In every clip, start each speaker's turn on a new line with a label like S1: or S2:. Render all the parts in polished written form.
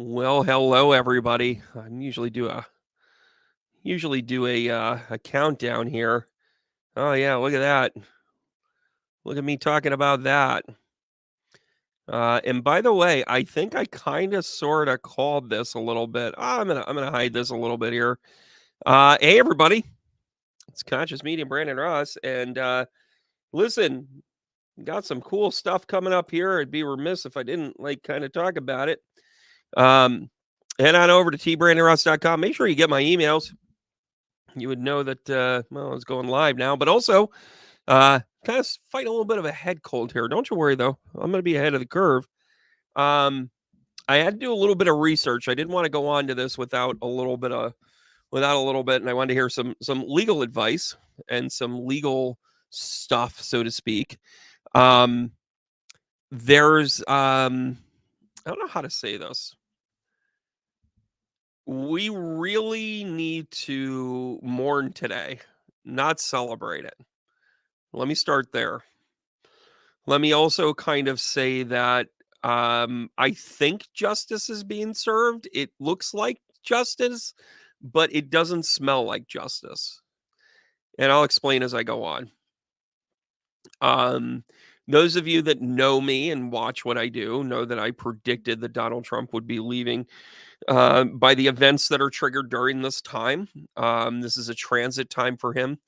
S1: Well, hello everybody. I usually do a countdown here. Oh yeah, look at that. Look at me talking about that. And by the way, I think I kind of sort of called this a little bit. I'm gonna hide this a little bit here. Hey everybody, it's Conscious Media, Brandon Ross, and listen, got some cool stuff coming up here. I'd be remiss if I didn't kind of talk about it. Um, Head on over to tbrandonross.com. Make sure you get my emails. You would know that it's going live now, but also kind of fighting a little bit of a head cold here. Don't you worry though, I'm going to be ahead of the curve. I had to do a little bit of research. I didn't want to go on to this without a little bit, and I wanted to hear some legal advice and some legal stuff, so to speak. There's I don't know how to say this. We really need to mourn today, not celebrate it. Let me start there. Let me also kind of say that I think justice is being served. It looks like justice, but it doesn't smell like justice. And I'll explain as I go on. Those of you that know me and watch what I do know that I predicted that Donald Trump would be leaving by the events that are triggered during this time. This is a transit time for him.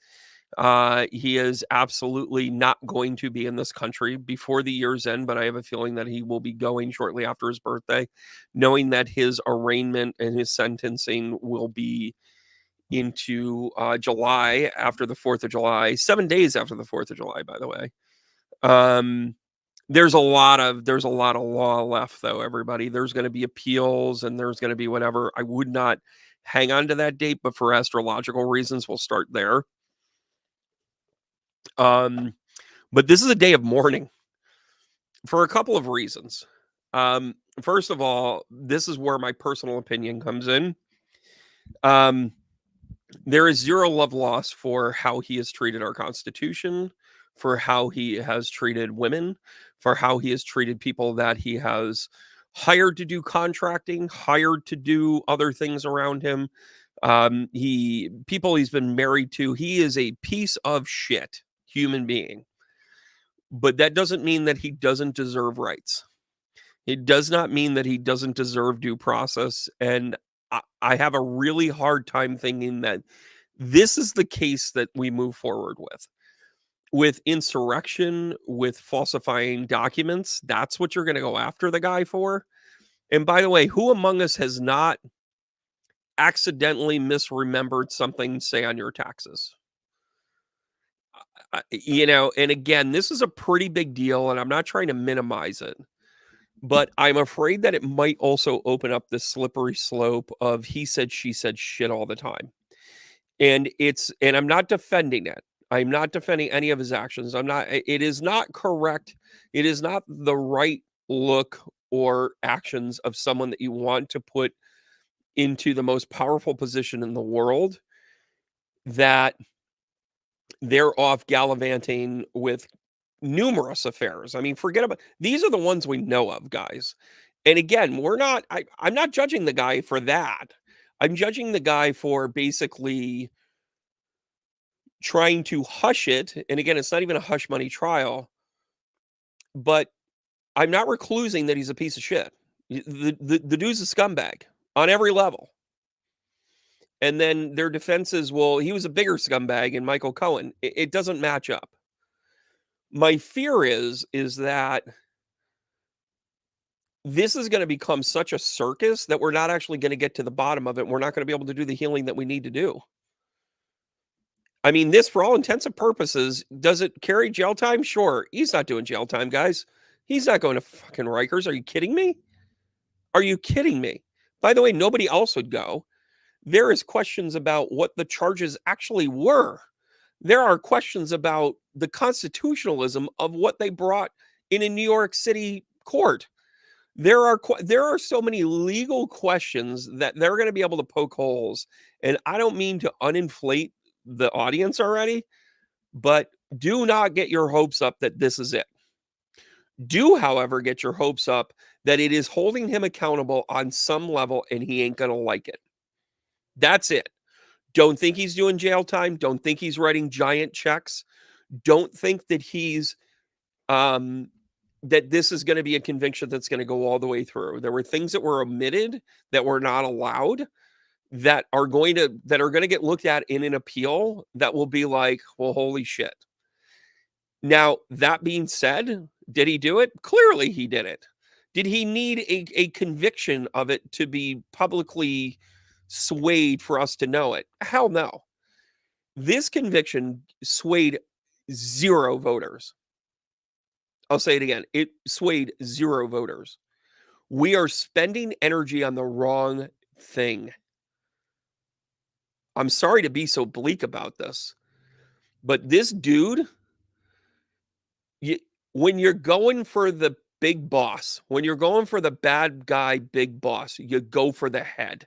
S1: He is absolutely not going to be in this country before the year's end, but I have a feeling that he will be going shortly after his birthday, knowing that his arraignment and his sentencing will be into July after the 4th of July, 7 days after the 4th of July, by the way. There's a lot of law left though, everybody. There's going to be appeals and there's going to be whatever. I would not hang on to that date, but for astrological reasons, we'll start there. But this is a day of mourning for a couple of reasons. First of all, this is where my personal opinion comes in. There is zero love lost for how he has treated our Constitution, for how he has treated women, for how he has treated people that he has hired to do contracting, hired to do other things around him. People he's been married to. He is a piece of shit human being. But that doesn't mean that he doesn't deserve rights. It does not mean that he doesn't deserve due process. And I have a really hard time thinking that this is the case that we move forward with insurrection, with falsifying documents. That's what you're going to go after the guy for. And by the way, who among us has not accidentally misremembered something, say, on your taxes? And again, this is a pretty big deal, and I'm not trying to minimize it, but I'm afraid that it might also open up this slippery slope of he said, she said shit all the time. And I'm not defending it. I'm not defending any of his actions. It is not correct. It is not the right look or actions of someone that you want to put into the most powerful position in the world, that they're off gallivanting with numerous affairs. I mean, forget about, these are the ones we know of, guys. And again, I'm not judging the guy for that. I'm judging the guy for basically trying to hush it. And again, it's not even a hush money trial, but I'm not reclusing that he's a piece of shit. The dude's a scumbag on every level. And then their defense is, well, he was a bigger scumbag in Michael Cohen. It doesn't match up. My fear is that this is going to become such a circus that we're not actually going to get to the bottom of it. We're not going to be able to do the healing that we need to do. I mean, this, for all intents and purposes, does it carry jail time? Sure. He's not doing jail time, guys. He's not going to fucking Rikers. Are you kidding me? Are you kidding me? By the way, nobody else would go. There is questions about what the charges actually were. There are questions about the constitutionalism of what they brought in a New York City court. There are so many legal questions that they're going to be able to poke holes. And I don't mean to uninflate the audience already, but do not get your hopes up that this is it. Do, however, get your hopes up that it is holding him accountable on some level and he ain't going to like it. That's it. Don't think he's doing jail time. Don't think he's writing giant checks. Don't think that he's that this is going to be a conviction that's going to go all the way through. There were things that were omitted that were not allowed that are going to get looked at in an appeal that will be like, well, holy shit. Now, that being said, did he do it? Clearly he did it. Did he need a conviction of it to be publicly swayed for us to know it? Hell no. This conviction swayed 0 voters. I'll say it again. It swayed 0 voters. We are spending energy on the wrong thing. I'm sorry to be so bleak about this, but this dude, when you're going for the big boss, when you're going for the bad guy, big boss, you go for the head.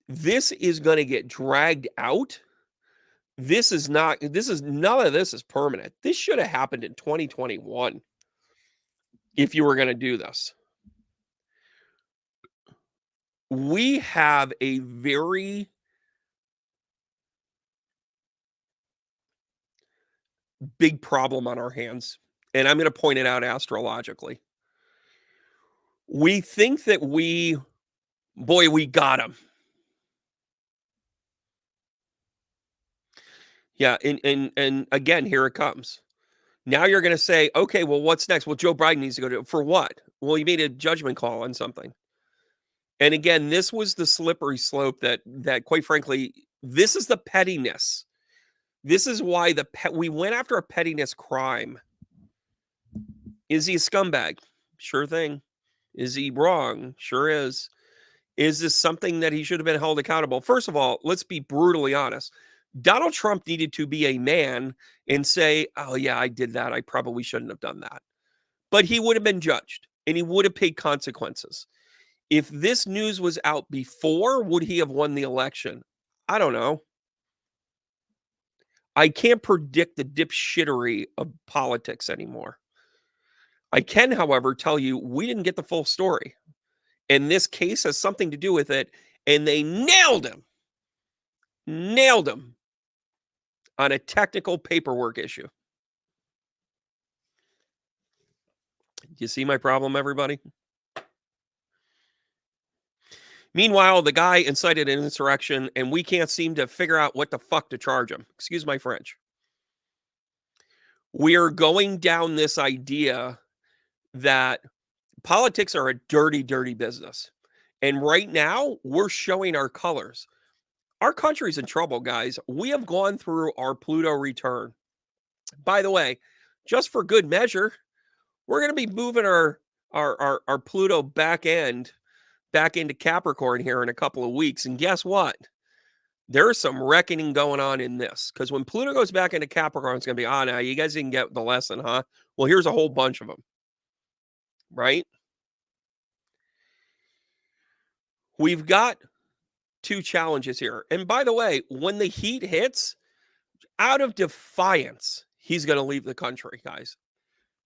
S1: This is going to get dragged out. None of this is permanent. This should have happened in 2021 if you were going to do this. We have a very big problem on our hands, and I'm going to point it out astrologically. We think that we got him. Yeah, and again, here it comes. Now you're going to say, okay, well, what's next? Well, Joe Biden needs to go to for what? Well, he made a judgment call on something. And again, this was the slippery slope that quite frankly, this is the pettiness. This is why we went after a pettiness crime. Is he a scumbag? Sure thing. Is he wrong? Sure is. Is this something that he should have been held accountable? First of all, let's be brutally honest. Donald Trump needed to be a man and say, oh, yeah, I did that. I probably shouldn't have done that. But he would have been judged and he would have paid consequences. If this news was out before, would he have won the election? I don't know. I can't predict the dipshittery of politics anymore. I can, however, tell you we didn't get the full story. And this case has something to do with it. And they nailed him. Nailed him on a technical paperwork issue. Do you see my problem, everybody? Meanwhile, the guy incited an insurrection, and we can't seem to figure out what the fuck to charge him. Excuse my French. We are going down this idea that politics are a dirty, dirty business. And right now, we're showing our colors. Our country's in trouble, guys. We have gone through our Pluto return. By the way, just for good measure, we're going to be moving our Pluto back into Capricorn here in a couple of weeks. And guess what? There's some reckoning going on in this. Because when Pluto goes back into Capricorn, it's going to be, now you guys didn't get the lesson, huh? Well, here's a whole bunch of them. Right? We've got 2 challenges here. And by the way, when the heat hits, out of defiance, he's going to leave the country, guys.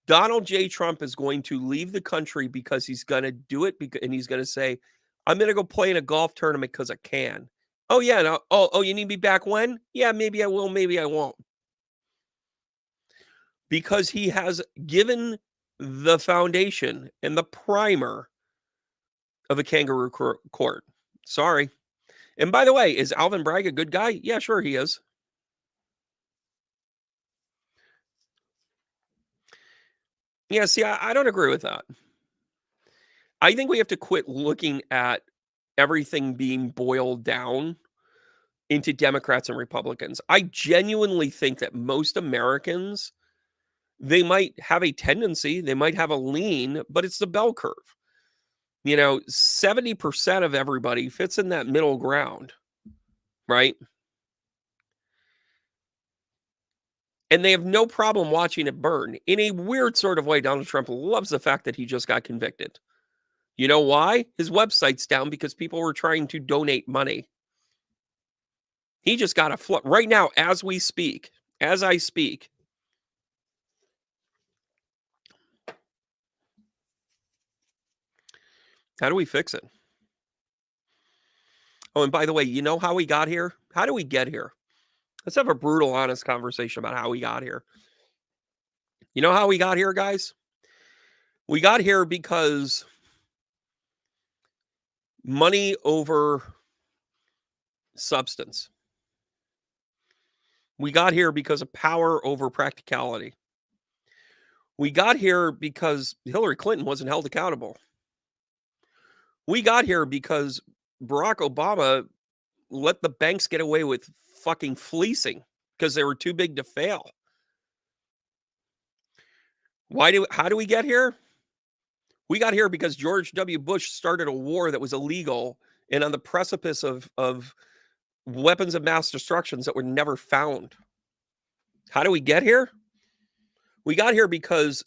S1: Donald J. Trump is going to leave the country because he's going to do it, and he's going to say, I'm going to go play in a golf tournament because I can. Oh, yeah. No, you need me back when? Yeah, maybe I will, maybe I won't. Because he has given the foundation and the primer of a kangaroo court. Sorry. And by the way, is Alvin Bragg a good guy? Yeah, sure he is. Yeah, see, I don't agree with that. I think we have to quit looking at everything being boiled down into Democrats and Republicans. I genuinely think that most Americans, they might have a tendency, they might have a lean, but it's the bell curve. 70% of everybody fits in that middle ground, right? And they have no problem watching it burn. In a weird sort of way, Donald Trump loves the fact that he just got convicted. You know why? His website's down because people were trying to donate money. He just got a flood right now as I speak. How do we fix it? Oh, and by the way, you know how we got here? How do we get here? Let's have a brutal, honest conversation about how we got here. You know how we got here, guys? We got here because money over substance. We got here because of power over practicality. We got here because Hillary Clinton wasn't held accountable. We got here because Barack Obama let the banks get away with fucking fleecing because they were too big to fail. How do we get here? We got here because George W. Bush started a war that was illegal and on the precipice of weapons of mass destructions that were never found. How do we get here? We got here because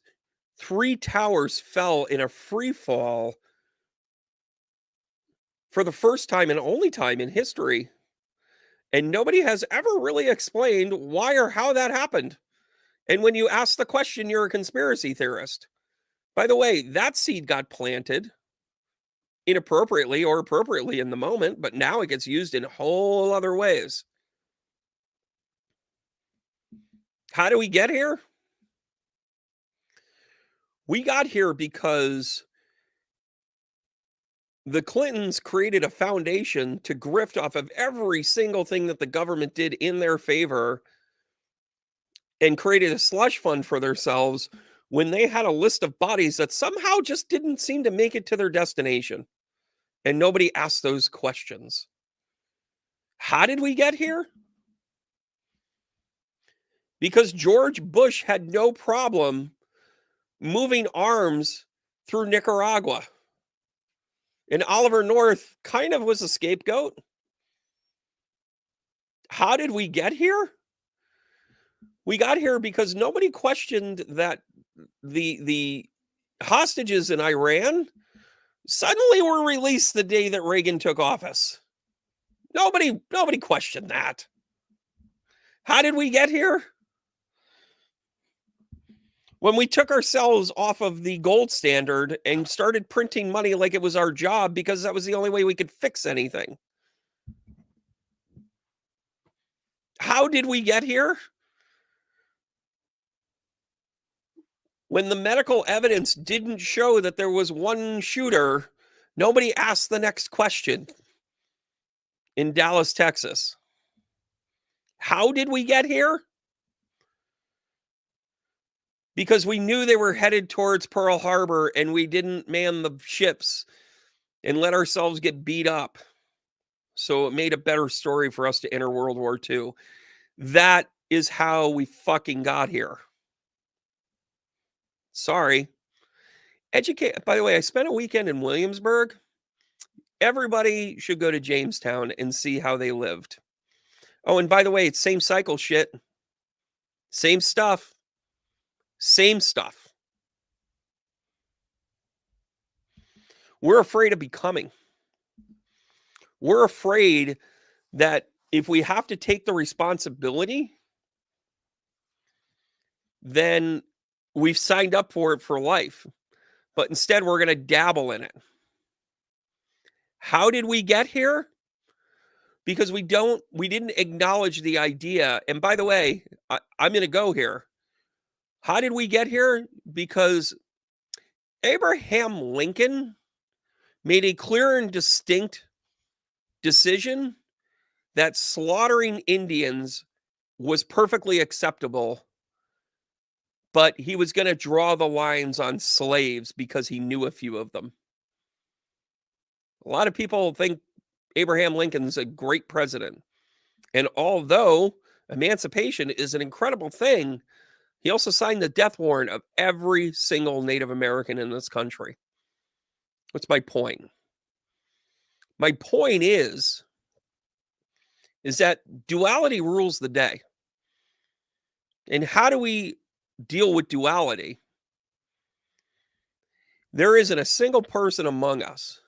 S1: 3 towers fell in a free fall for the first time and only time in history. And nobody has ever really explained why or how that happened. And when you ask the question, you're a conspiracy theorist. By the way, that seed got planted inappropriately or appropriately in the moment, but now it gets used in whole other ways. How do we get here? We got here because the Clintons created a foundation to grift off of every single thing that the government did in their favor and created a slush fund for themselves when they had a list of bodies that somehow just didn't seem to make it to their destination. And nobody asked those questions. How did we get here? Because George Bush had no problem moving arms through Nicaragua. And Oliver North kind of was a scapegoat. How did we get here? We got here because nobody questioned that the hostages in Iran suddenly were released the day that Reagan took office. Nobody questioned that. How did we get here? When we took ourselves off of the gold standard and started printing money like it was our job because that was the only way we could fix anything. How did we get here? When the medical evidence didn't show that there was one shooter, nobody asked the next question in Dallas, Texas. How did we get here? Because we knew they were headed towards Pearl Harbor and we didn't man the ships and let ourselves get beat up. So it made a better story for us to enter World War II. That is how we fucking got here. Sorry. By the way, I spent a weekend in Williamsburg. Everybody should go to Jamestown and see how they lived. Oh, and by the way, it's same cycle shit. Same stuff. Same stuff. We're afraid of becoming. We're afraid that if we have to take the responsibility, then we've signed up for it for life. But instead, we're going to dabble in it. How did we get here? Because we didn't acknowledge the idea. And by the way, I'm going to go here. How did we get here? Because Abraham Lincoln made a clear and distinct decision that slaughtering Indians was perfectly acceptable, but he was going to draw the lines on slaves because he knew a few of them. A lot of people think Abraham Lincoln's a great president. And although emancipation is an incredible thing, he also signed the death warrant of every single Native American in this country. What's my point? My point is that duality rules the day. And how do we deal with duality? There isn't a single person among us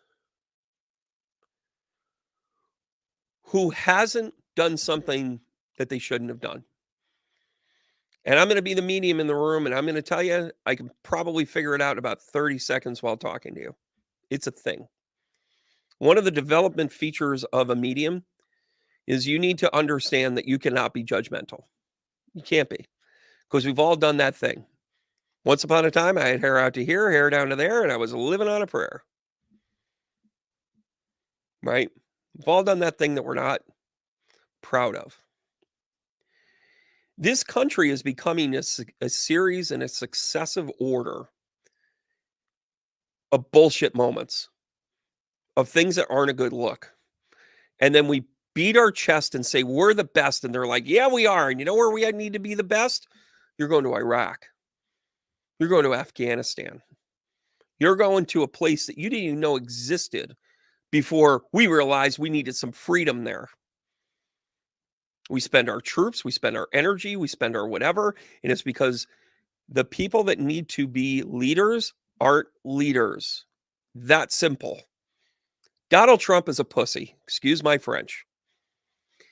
S1: who hasn't done something that they shouldn't have done. And I'm going to be the medium in the room, and I'm going to tell you, I can probably figure it out in about 30 seconds while talking to you. It's a thing. One of the development features of a medium is you need to understand that you cannot be judgmental. You can't be, because we've all done that thing. Once upon a time, I had hair out to here, hair down to there, and I was living on a prayer. Right? We've all done that thing that we're not proud of. This country is becoming a series and a successive order of bullshit moments, of things that aren't a good look. And then we beat our chest and say, we're the best. And they're like, yeah, we are. And you know where we need to be the best? You're going to Iraq. You're going to Afghanistan. You're going to a place that you didn't even know existed before we realized we needed some freedom there. We spend our troops, we spend our energy, we spend our whatever. And it's because the people that need to be leaders aren't leaders. That simple. Donald Trump is a pussy. Excuse my French.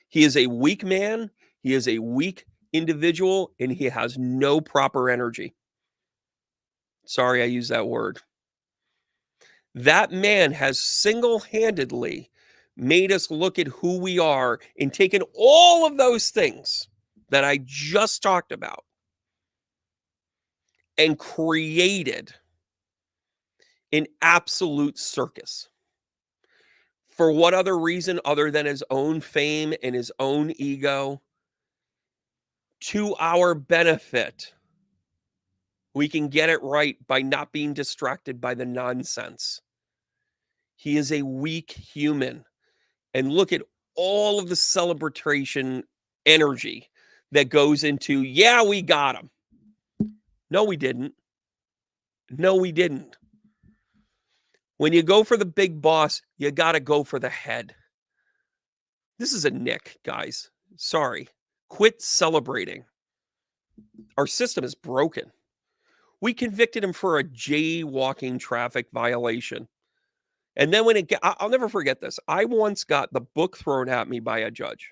S1: He is a weak man. He is a weak individual, and he has no proper energy. Sorry, I use that word. That man has single-handedly made us look at who we are and taken all of those things that I just talked about and created an absolute circus. For what other reason other than his own fame and his own ego? To our benefit. We can get it right by not being distracted by the nonsense. He is a weak human. And look at all of the celebration energy that goes into, yeah, we got him. No, we didn't. No, we didn't. When you go for the big boss, you got to go for the head. This is a nick, guys. Sorry. Quit celebrating. Our system is broken. We convicted him for a jaywalking traffic violation. And then when I'll never forget this. I once got the book thrown at me by a judge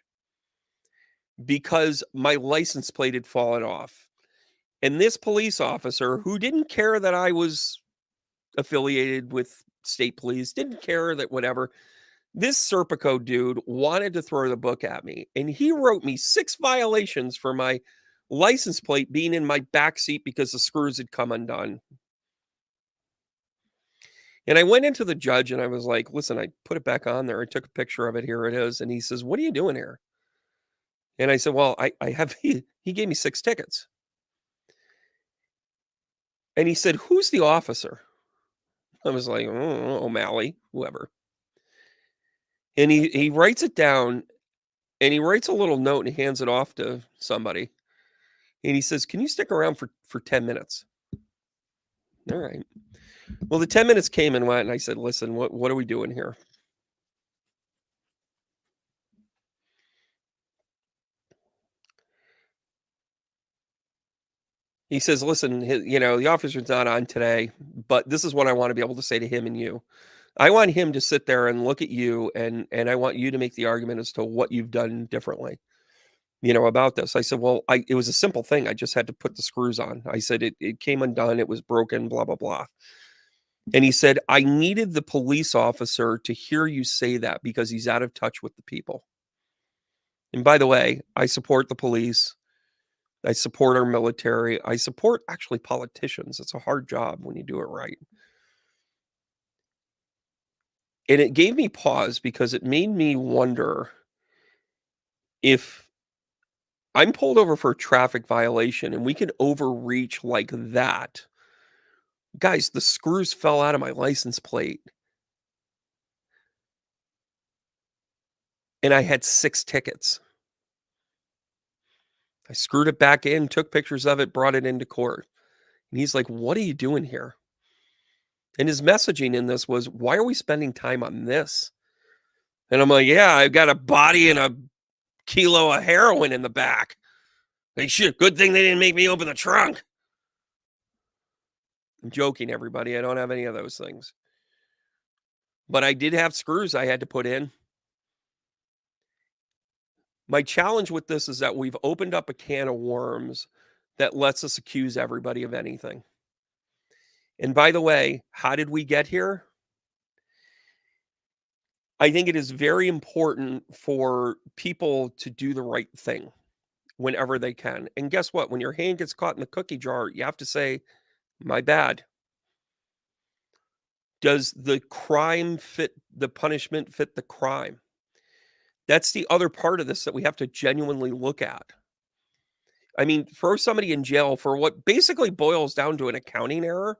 S1: because my license plate had fallen off. And this police officer, who didn't care that I was affiliated with state police, didn't care that whatever, this Serpico dude wanted to throw the book at me. And he wrote me 6 violations for my license plate being in my back seat because the screws had come undone. And I went into the judge and I was like, listen, I put it back on there. I took a picture of it. Here it is. And he says, what are you doing here? And I said, well, I have, he gave me 6 tickets. And he said, who's the officer? I was like, oh, O'Malley, whoever. And he writes it down and he writes a little note and he hands it off to somebody. And he says, can you stick around for 10 minutes? All right. Well, the 10 minutes came and went, and I said, listen, what are we doing here? He says, listen, the officer's not on today, but this is what I want to be able to say to him and you. I want him to sit there and look at you, and I want you to make the argument as to what you've done differently, about this. I said, well, it was a simple thing. I just had to put the screws on. I said, it came undone. It was broken, blah, blah, blah. And he said, I needed the police officer to hear you say that because he's out of touch with the people. And by the way, I support the police. I support our military. I support actually politicians. It's a hard job when you do it right. And it gave me pause because it made me wonder if I'm pulled over for a traffic violation and we can overreach like that. Guys, the screws fell out of my license plate. And I had 6 tickets. I screwed it back in, took pictures of it, brought it into court. And he's like, what are you doing here? And his messaging in this was, why are we spending time on this? And I'm like, yeah, I've got a body and a kilo of heroin in the back. Hey, shit, good thing they didn't make me open the trunk. I'm joking, everybody. I don't have any of those things. But I did have screws I had to put in. My challenge with this is that we've opened up a can of worms that lets us accuse everybody of anything. And by the way, how did we get here? I think it is very important for people to do the right thing whenever they can. And guess what? When your hand gets caught in the cookie jar, you have to say, "My bad." Does the crime fit the punishment fit the crime? That's the other part of this that we have to genuinely look at. I mean, throw somebody in jail for what basically boils down to an accounting error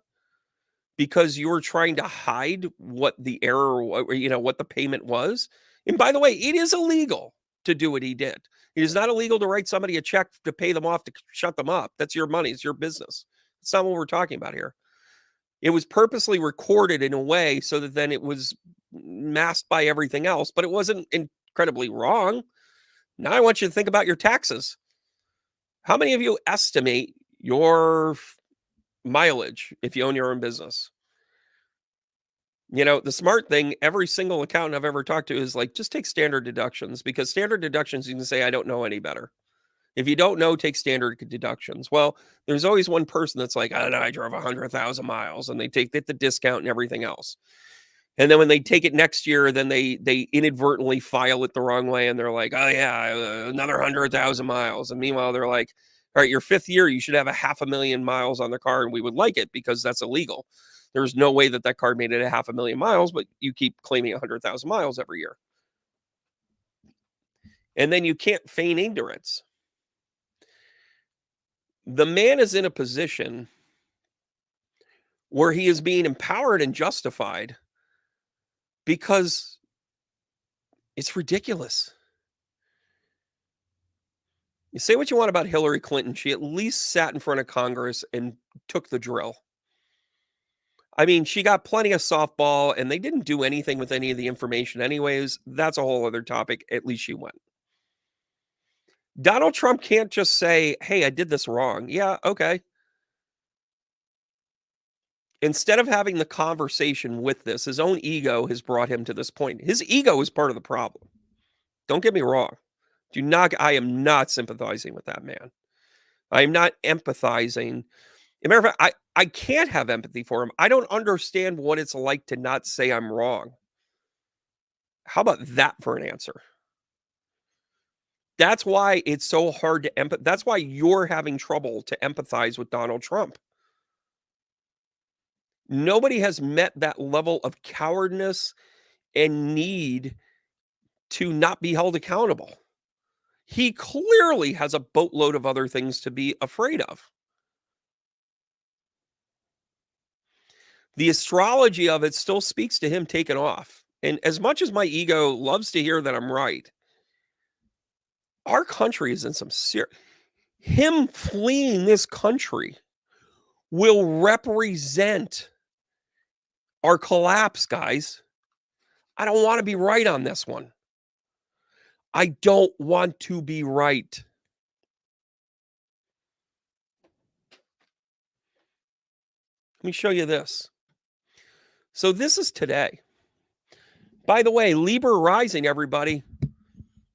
S1: because you were trying to hide what the error or, what the payment was. And by the way, it is illegal to do what he did. It is not illegal to write somebody a check to pay them off to shut them up. That's your money. It's your business. That's not what we're talking about here. It was purposely recorded in a way so that then it was masked by everything else, but it wasn't incredibly wrong. Now I want you to think about your taxes. How many of you estimate your mileage if you own your own business? The smart thing, every single accountant I've ever talked to is like, just take standard deductions because standard deductions, you can say, I don't know any better. If you don't know, take standard deductions. Well, there's always one person that's like, I don't know, I drove 100,000 miles and they take the discount and everything else. And then when they take it next year, then they inadvertently file it the wrong way and they're like, oh yeah, another 100,000 miles. And meanwhile, they're like, all right, your fifth year, you should have 500,000 miles on the car and we would like it because that's illegal. There's no way that car made it 500,000 miles, but you keep claiming 100,000 miles every year. And then you can't feign ignorance. The man is in a position where he is being empowered and justified because it's ridiculous. You say what you want about Hillary Clinton. She at least sat in front of Congress and took the drill. I mean, she got plenty of softball and they didn't do anything with any of the information anyways. That's a whole other topic. At least she went. Donald Trump can't just say, hey, I did this wrong. Yeah, okay. Instead of having the conversation with this, his own ego has brought him to this point. His ego is part of the problem. Don't get me wrong. I am not sympathizing with that man. I am not empathizing. As a matter of fact, I can't have empathy for him. I don't understand what it's like to not say I'm wrong. How about that for an answer? That's why it's so hard to empathize. That's why you're having trouble to empathize with Donald Trump. Nobody has met that level of cowardness and need to not be held accountable. He clearly has a boatload of other things to be afraid of. The astrology of it still speaks to him taking off. And as much as my ego loves to hear that I'm right, our country is in some serious. Him fleeing this country will represent our collapse, guys. I don't want to be right on this one. I don't want to be right. Let me show you this. So this is today. By the way, Libra rising, everybody.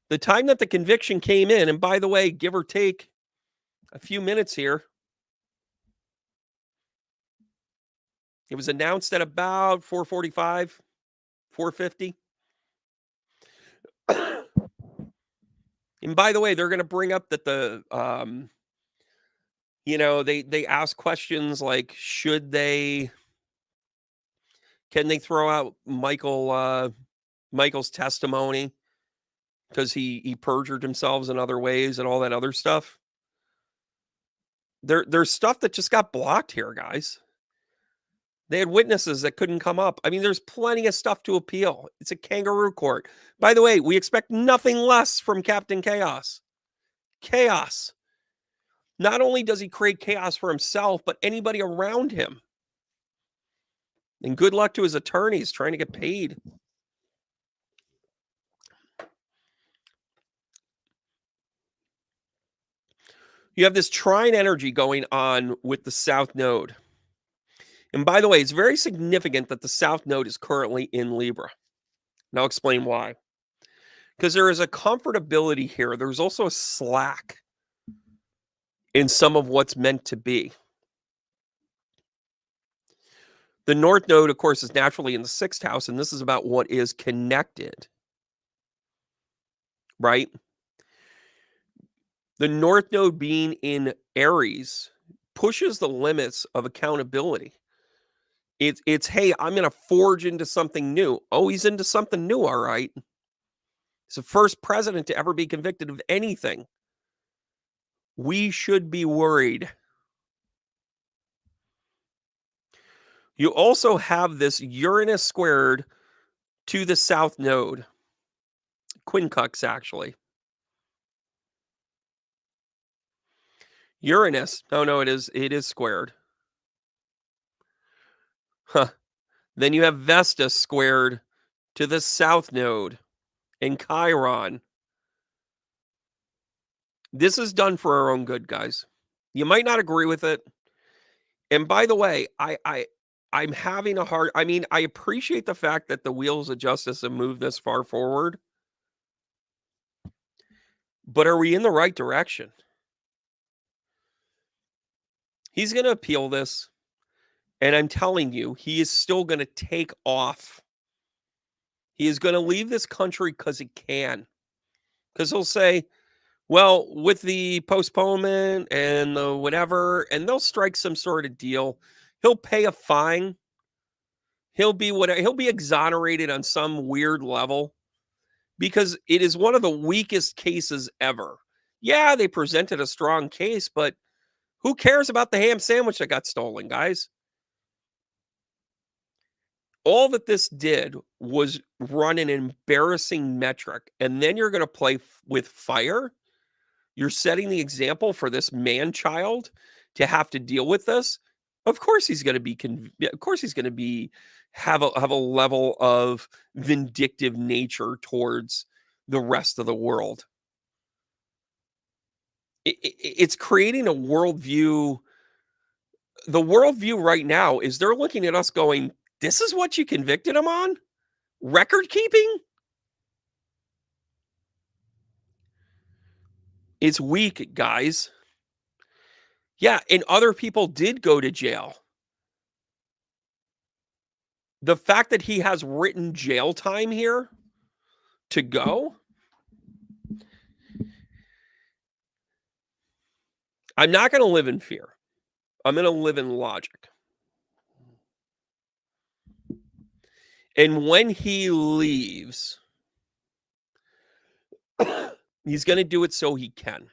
S1: The time that the conviction came in, and by the way, give or take a few minutes here, it was announced at about 4:45, 4:50. And by the way, they're going to bring up that they ask questions like, can they throw out Michael's testimony because he perjured himself in other ways and all that other stuff. There's stuff that just got blocked here, guys. They had witnesses that couldn't come up. I mean, there's plenty of stuff to appeal. It's a kangaroo court. By the way, we expect nothing less from Captain Chaos. Chaos. Not only does he create chaos for himself, but anybody around him. And good luck to his attorneys trying to get paid. You have this trine energy going on with the South Node. And by the way, it's very significant that the South Node is currently in Libra. And I'll explain why. Because there is a comfortability here. There's also a slack in some of what's meant to be. The North Node, of course, is naturally in the 6th house, and this is about what is connected, right? The North Node being in Aries pushes the limits of accountability. It's, "Hey, I'm gonna forge into something new." Oh, he's into something new, all right. He's the first president to ever be convicted of anything. We should be worried. You also have this Uranus squared to the South Node. Quincux, actually. Uranus. Oh, no, it is squared. Huh. Then you have Vesta squared to the South Node in Chiron. This is done for our own good, guys. You might not agree with it. And by the way, I'm having a hard I mean, I appreciate the fact that the wheels of justice have moved this far forward, but are we in the right direction? He's gonna appeal this, and I'm telling you, he is still gonna take off. He is gonna leave this country because he can. Because 'Cause he'll say, "Well, with the postponement and the whatever," and they'll strike some sort of deal. He'll pay a fine. He'll be exonerated on some weird level because it is one of the weakest cases ever. Yeah, they presented a strong case, but who cares about the ham sandwich that got stolen, guys? All that this did was run an embarrassing metric, and then you're gonna play with fire? You're setting the example for this man child to have to deal with this? Of course he's gonna be yeah, of course he's gonna be have a level of vindictive nature towards the rest of the world. It's creating a worldview. The worldview right now is they're looking at us going, "This is what you convicted him on? Record keeping?" It's weak, guys. Yeah, and other people did go to jail. The fact that he has written jail time here to go, I'm not gonna live in fear. I'm gonna live in logic. And when he leaves, he's gonna do it so he can.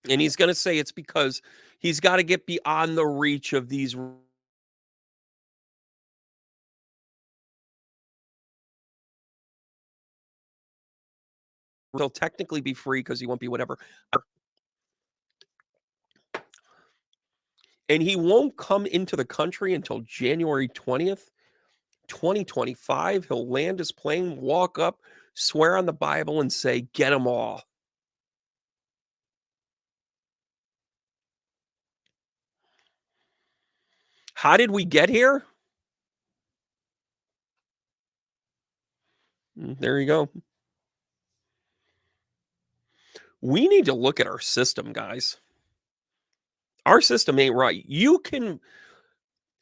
S1: And he's gonna say it's because he's gotta get beyond the reach of these he'll technically be free because he won't be whatever. And he won't come into the country until January 20th, 2025. He'll land his plane, walk up, swear on the Bible, and say, "Get them all." How did we get here? There you go. We need to look at our system, guys. Our system ain't right. You can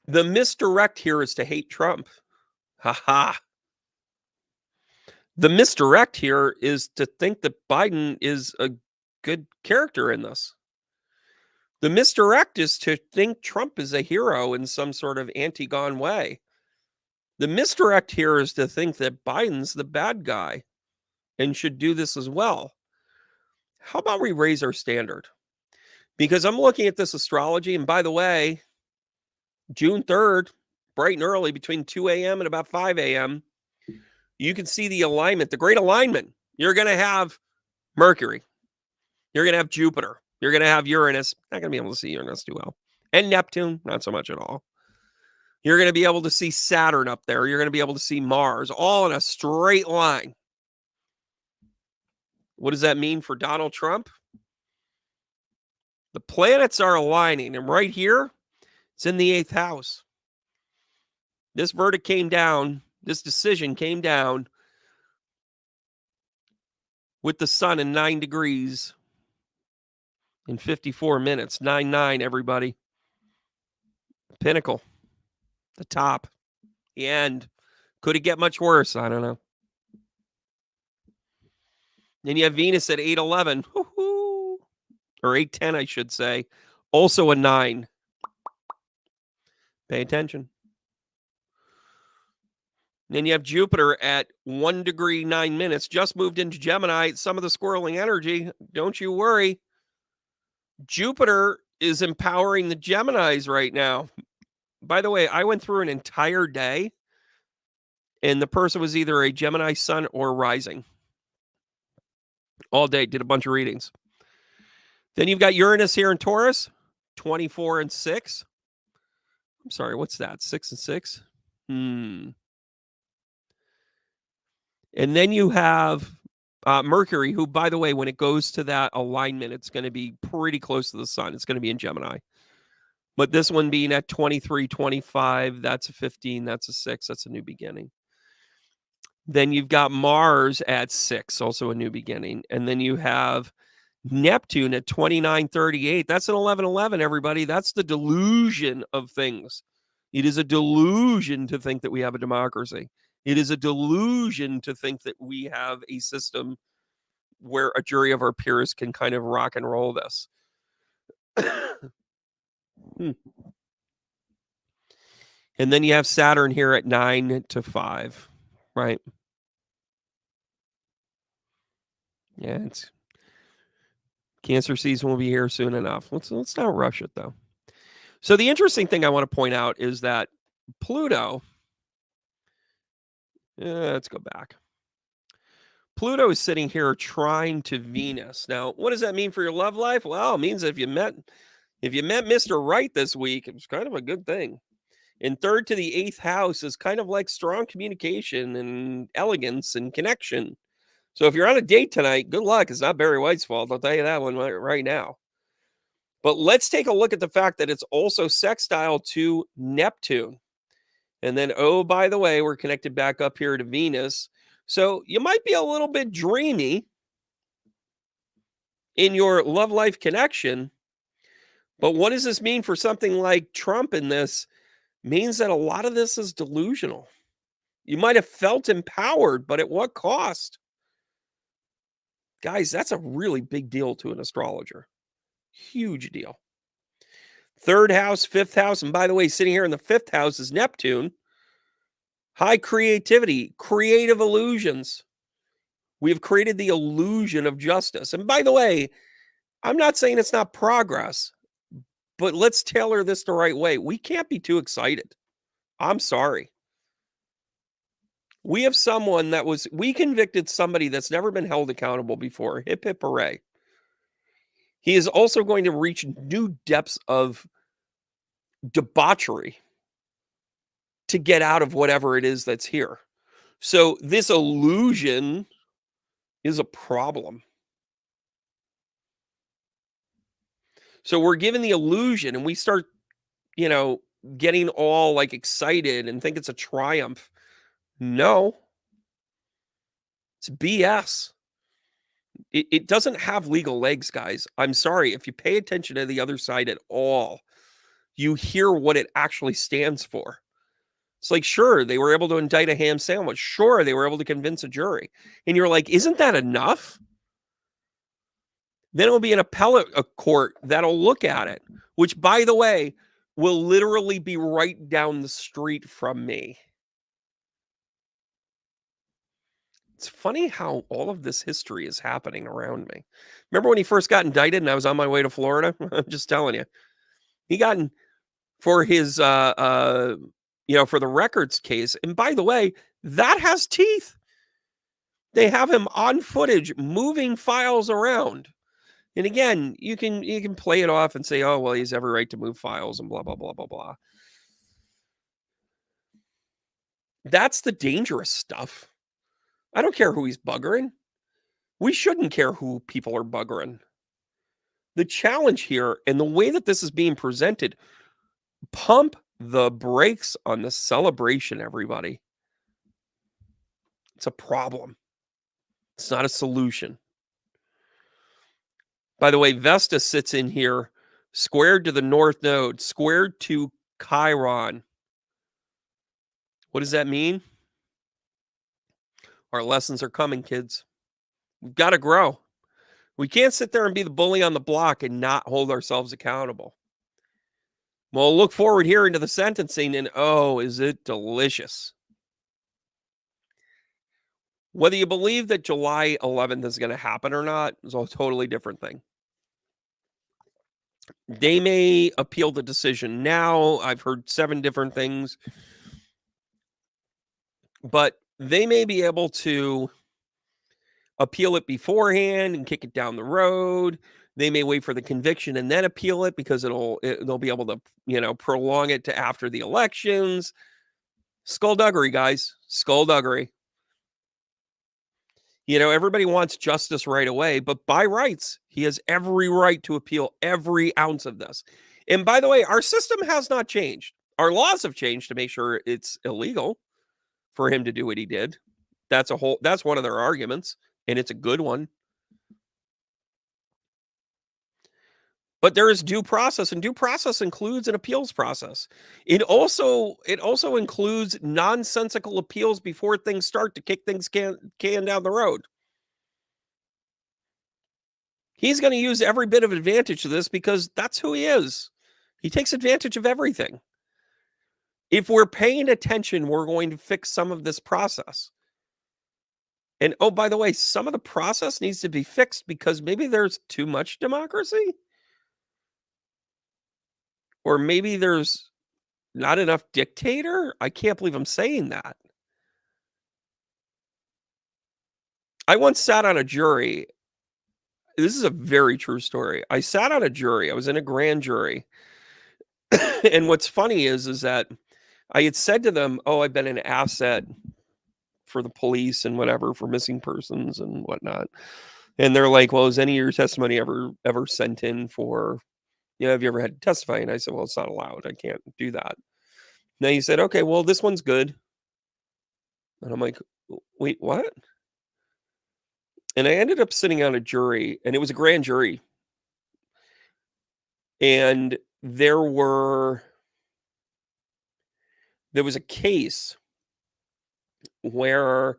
S1: the misdirect here is to hate Trump. Ha ha. The misdirect here is to think that Biden is a good character in this. The misdirect is to think Trump is a hero in some sort of anti-gone way. The misdirect here is to think that Biden's the bad guy and should do this as well. How about we raise our standard? Because I'm looking at this astrology, and by the way, June 3rd, bright and early between 2 a.m. and about 5 a.m., you can see the alignment, the great alignment. You're going to have Mercury. You're going to have Jupiter. You're going to have Uranus. Not going to be able to see Uranus too well. And Neptune, not so much at all. You're going to be able to see Saturn up there. You're going to be able to see Mars, all in a straight line. What does that mean for Donald Trump? The planets are aligning, and right here, it's in the 8th house. This verdict came down, this decision came down with the sun in 9 degrees in 54 minutes. 9-9, everybody. Pinnacle. The top. The end. Could it get much worse? I don't know. Then you have Venus at 8:11. Woo-hoo. Or 8:10, I should say. Also a 9. Pay attention. Then you have Jupiter at 1 degree 9 minutes. Just moved into Gemini. Some of the squirreling energy. Don't you worry. Jupiter is empowering the Geminis right now. By the way, I went through an entire day, and the person was either a Gemini sun or rising. All day, did a bunch of readings. Then you've got Uranus here in Taurus, 24 and 6. I'm sorry, what's that? 6 and 6? And then you have Mercury, who, by the way, when it goes to that alignment, it's going to be pretty close to the sun. It's going to be in Gemini. But this one being at 23, 25, that's a 15, that's a 6, that's a new beginning. Then you've got Mars at 6, also a new beginning. And then you have Neptune at 29:38. That's an 11:11, everybody. That's the delusion of things. It is a delusion to think that we have a democracy. It is a delusion to think that we have a system where a jury of our peers can kind of rock and roll this. And then you have Saturn here at 9 to 5, right? Yeah, it's Cancer season will be here soon enough. Let's not rush it, though. So the interesting thing I want to point out is that Pluto, let's go back. Pluto is sitting here trine to Venus. Now, what does that mean for your love life? Well, it means if you met Mr. Right this week, it was kind of a good thing. And third to the 8th house is kind of like strong communication and elegance and connection. So if you're on a date tonight, good luck. It's not Barry White's fault. I'll tell you that one right now. But let's take a look at the fact that it's also sextile to Neptune. And then, oh, by the way, we're connected back up here to Venus. So you might be a little bit dreamy in your love life connection. But what does this mean for something like Trump in this? Means that a lot of this is delusional. You might have felt empowered, but at what cost? Guys, that's a really big deal to an astrologer. Huge deal. 3rd house, 5th house. And by the way, sitting here in the 5th house is Neptune. High creativity, creative illusions. We have created the illusion of justice. And by the way, I'm not saying it's not progress, but let's tailor this the right way. We can't be too excited. I'm sorry. We have someone we convicted somebody that's never been held accountable before. Hip, hip, hooray. He is also going to reach new depths of debauchery to get out of whatever it is that's here. So this illusion is a problem. So we're given the illusion and we start, getting all like excited and think it's a triumph. No, it's BS. It doesn't have legal legs, guys. I'm sorry. If you pay attention to the other side at all, you hear what it actually stands for. It's like, sure, they were able to indict a ham sandwich. Sure, they were able to convince a jury. And you're like, isn't that enough? Then it will be an appellate court that'll look at it, which, by the way, will literally be right down the street from me. It's funny how all of this history is happening around me. Remember when he first got indicted and I was on my way to Florida? I'm just telling you. He got in for his, for the records case. And by the way, that has teeth. They have him on footage moving files around. And again, you can play it off and say, oh, well, he has every right to move files and blah, blah, blah, blah, blah. That's the dangerous stuff. I don't care who he's buggering. We shouldn't care who people are buggering. The challenge here and the way that this is being presented, pump the brakes on the celebration, everybody. It's a problem. It's not a solution. By the way, Vesta sits in here squared to the North Node, squared to Chiron. What does that mean? Our lessons are coming, kids. We've got to grow. We can't sit there and be the bully on the block and not hold ourselves accountable. Well, look forward here into the sentencing, and oh, is it delicious? Whether you believe that July 11th is going to happen or not is a totally different thing. They may appeal the decision now. I've heard 7 different things, but they may be able to appeal it beforehand and kick it down the road. They may wait for the conviction and then appeal it because they'll be able to, prolong it to after the elections. Skullduggery, guys. Skullduggery. Everybody wants justice right away, but by rights, he has every right to appeal every ounce of this. And by the way, our system has not changed. Our laws have changed to make sure it's illegal for him to do what he did. That's one of their arguments, and it's a good one. But there is due process, and due process includes an appeals process. It also includes nonsensical appeals before things start to kick things can down the road. He's going to use every bit of advantage to this because that's who he is. He takes advantage of everything. If we're paying attention, we're going to fix some of this process. And oh, by the way, some of the process needs to be fixed because maybe there's too much democracy. Or maybe there's not enough dictator? I can't believe I'm saying that. I once sat on a jury. This is a very true story. I sat on a jury. I was in a grand jury. And what's funny is that I had said to them, "Oh, I've been an asset for the police and whatever for missing persons and whatnot." And they're like, "Well, is any of your testimony ever sent in for, have you ever had to testify?" And I said, "Well, it's not allowed. I can't do that." And he said, "Okay, well, this one's good." And I'm like, "Wait, what?" And I ended up sitting on a jury, and it was a grand jury. And there was a case where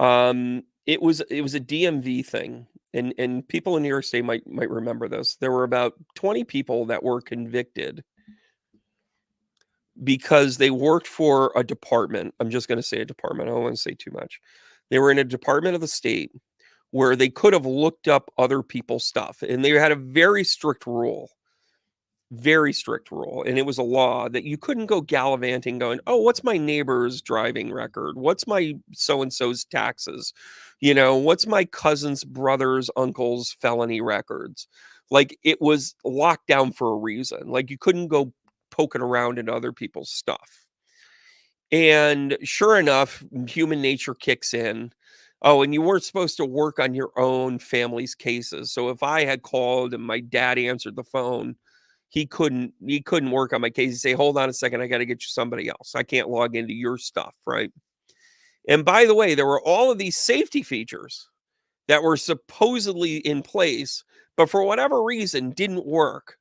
S1: it was a DMV thing. And people in New York State might remember this. There were about 20 people that were convicted because they worked for a department. I'm just going to say a department. I don't want to say too much. They were in a department of the state where they could have looked up other people's stuff, and they had a very strict rule. Very strict rule, and it was a law that you couldn't go gallivanting going, "Oh, what's my neighbor's driving record? What's my so and so's taxes? What's my cousin's brother's uncle's felony records?" Like, it was locked down for a reason. Like, you couldn't go poking around in other people's stuff. And sure enough, human nature kicks in. Oh, and you weren't supposed to work on your own family's cases. So if I had called and my dad answered the phone, he couldn't work on my case. He'd say, "Hold on a second, I got to get you somebody else. I can't log into your stuff," right? And by the way, there were all of these safety features that were supposedly in place, but for whatever reason didn't work.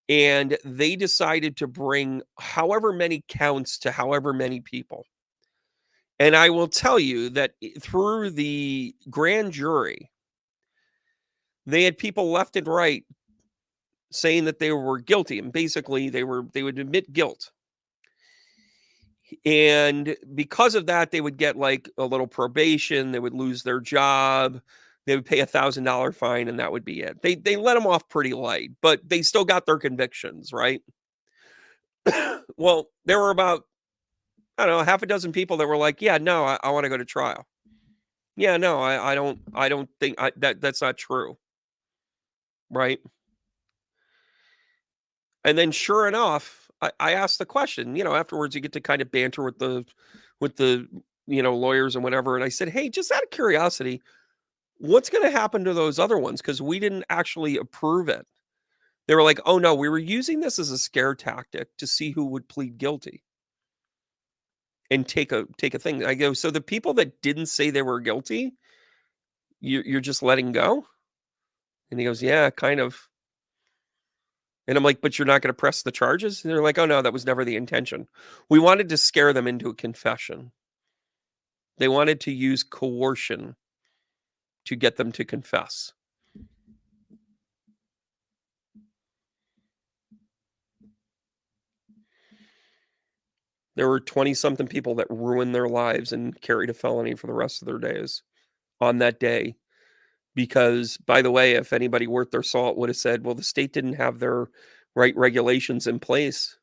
S1: And they decided to bring however many counts to however many people. And I will tell you that through the grand jury, they had people left and right saying that they were guilty, and basically they would admit guilt. And because of that, they would get like a little probation, they would lose their job, they would pay $1,000 fine, and that would be it. They let them off pretty light, but they still got their convictions, right? Well, there were about, I don't know, half a dozen people that were like, "Yeah, no, I want to go to trial." Yeah, no, I don't think that's not true, right? And then sure enough, I asked the question, afterwards you get to kind of banter with the lawyers and whatever. And I said, "Hey, just out of curiosity, what's going to happen to those other ones? Because we didn't actually approve it." They were like, "Oh no, we were using this as a scare tactic to see who would plead guilty and take a thing." I go, "So the people that didn't say they were guilty, you're just letting go?" And he goes, "Yeah, kind of." And I'm like, "But you're not gonna press the charges?" And they're like, "Oh, no, that was never the intention." We wanted to scare them into a confession. They wanted to use coercion to get them to confess. There were 20-something people that ruined their lives and carried a felony for the rest of their days on that day because, by the way, if anybody worth their salt would have said, "Well, the state didn't have their right regulations in place.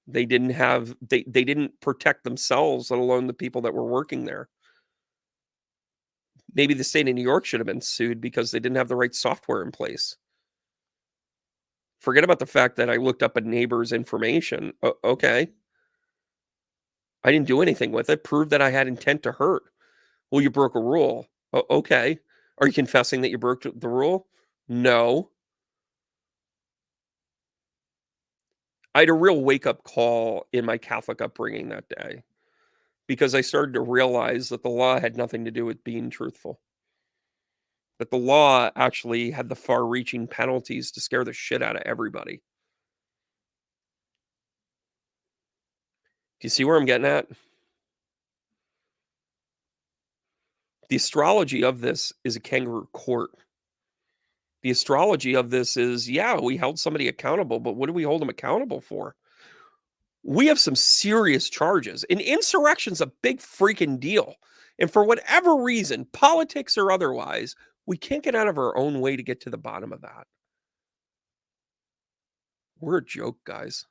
S1: They didn't protect themselves, let alone the people that were working there." Maybe the state of New York should have been sued because they didn't have the right software in place. Forget about the fact that I looked up a neighbor's information. Okay. I didn't do anything with it. Prove that I had intent to hurt. Well, you broke a rule. Okay. Are you confessing that you broke the rule? No. I had a real wake up call in my Catholic upbringing that day because I started to realize that the law had nothing to do with being truthful. That the law actually had the far reaching penalties to scare the shit out of everybody. Do you see where I'm getting at? The astrology of this is a kangaroo court. The astrology of this is, yeah, we held somebody accountable, but what do we hold them accountable for? We have some serious charges. And insurrection's a big freaking deal. And for whatever reason, politics or otherwise, we can't get out of our own way to get to the bottom of that. We're a joke, guys.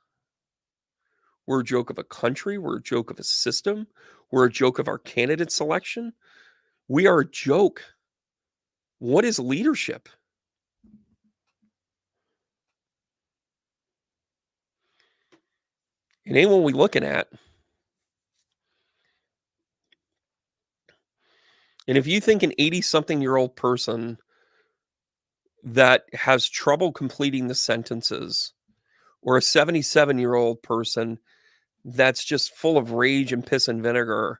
S1: We're a joke of a country. We're a joke of a system. We're a joke of our candidate selection. We are a joke. What is leadership? It ain't what we looking at. And if you think an 80-something-year-old person that has trouble completing the sentences, or a 77-year-old person that's just full of rage and piss and vinegar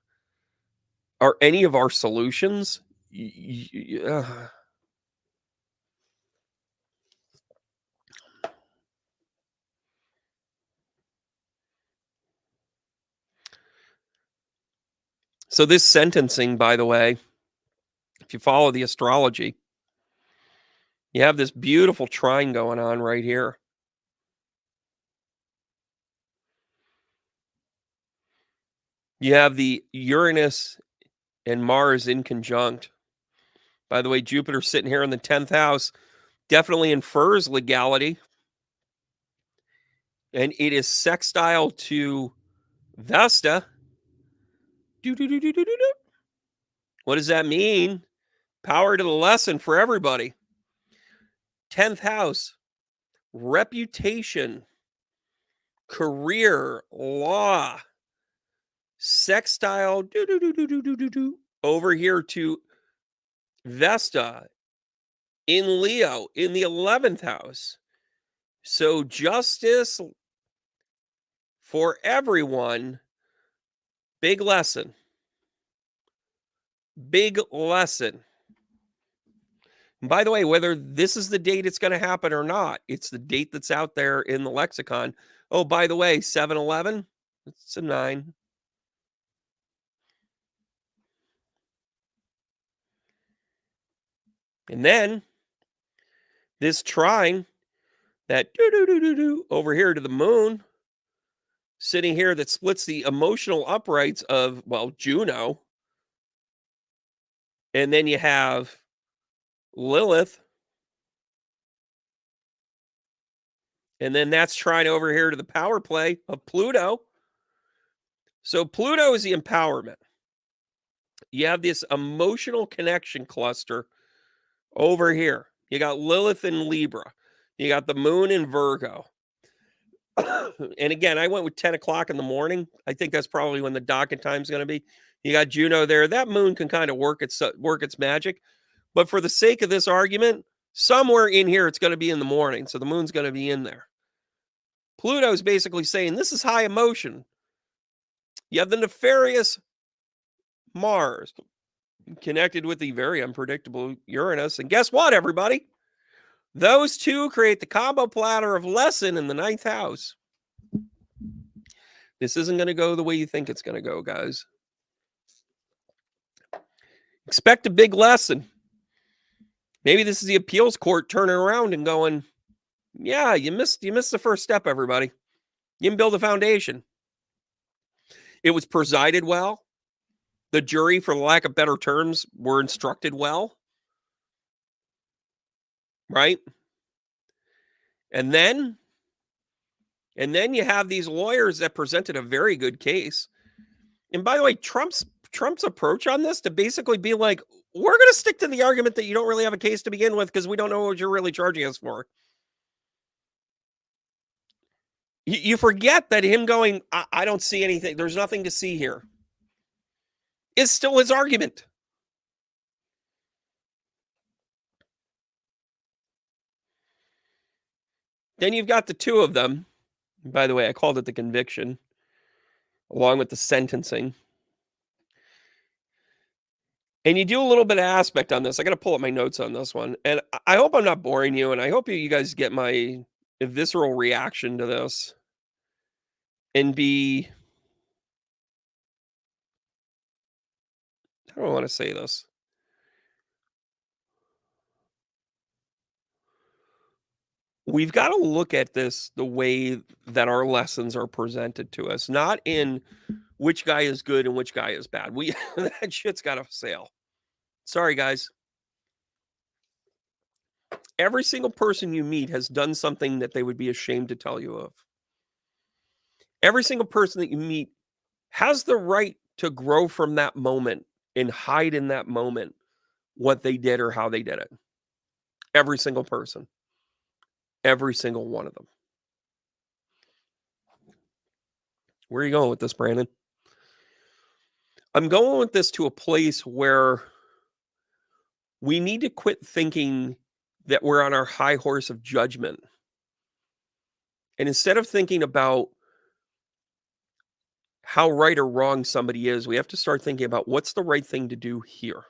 S1: are any of our solutions. So this sentencing, by the way, if you follow the astrology, you have this beautiful trine going on right here. You have the Uranus and Mars in conjunct. By the way, Jupiter sitting here in the 10th house definitely infers legality. And it is sextile to Vesta. What does that mean? Power to the lesson for everybody. 10th house, reputation, career, law, sextile over here to Vesta in Leo in the 11th house. So justice for everyone. Big lesson. Big lesson. And by the way, whether this is the date it's going to happen or not, it's the date that's out there in the lexicon. Oh, by the way, 7-11, it's a 9. And then this trine that over here to the moon, sitting here that splits the emotional uprights of, well, Juno. And then you have Lilith. And then that's trine over here to the power play of Pluto. So Pluto is the empowerment. You have this emotional connection cluster over here. You got Lilith in Libra. You got the moon in Virgo. And again, I went with 10 o'clock in the morning. I think that's probably when the docket time is going to be. You got Juno there. That moon can kind of work its magic. But for the sake of this argument, somewhere in here, it's going to be in the morning. So the moon's going to be in there. Pluto's basically saying this is high emotion. You have the nefarious Mars connected with the very unpredictable Uranus. And guess what, everybody? Those two create the combo platter of lesson in the ninth house. This isn't going to go the way you think it's going to go, guys. Expect a big lesson. Maybe this is the appeals court turning around and going, yeah, you missed the first step, everybody. You didn't build a foundation. It was presided well. The jury, for lack of better terms, were instructed well. Right? And then you have these lawyers that presented a very good case. And by the way, Trump's approach on this to basically be like, we're going to stick to the argument that you don't really have a case to begin with because we don't know what you're really charging us for. You forget that him going, I don't see anything. There's nothing to see here. Is still his argument. Then you've got the two of them. By the way, I called it the conviction, along with the sentencing. And you do a little bit of aspect on this. I got to pull up my notes on this one. And I hope I'm not boring you. And I hope you guys get my visceral reaction to this. And be, how do I want to say this? We've got to look at this the way that our lessons are presented to us, not in which guy is good and which guy is bad. That shit's got to sail. Sorry, guys. Every single person you meet has done something that they would be ashamed to tell you of. Every single person that you meet has the right to grow from that moment and hide in that moment what they did or how they did it. Every single person. Every single one of them. Where are you going with this, Brandon? I'm going with this to a place where we need to quit thinking that we're on our high horse of judgment. And instead of thinking about how right or wrong somebody is, we have to start thinking about what's the right thing to do here.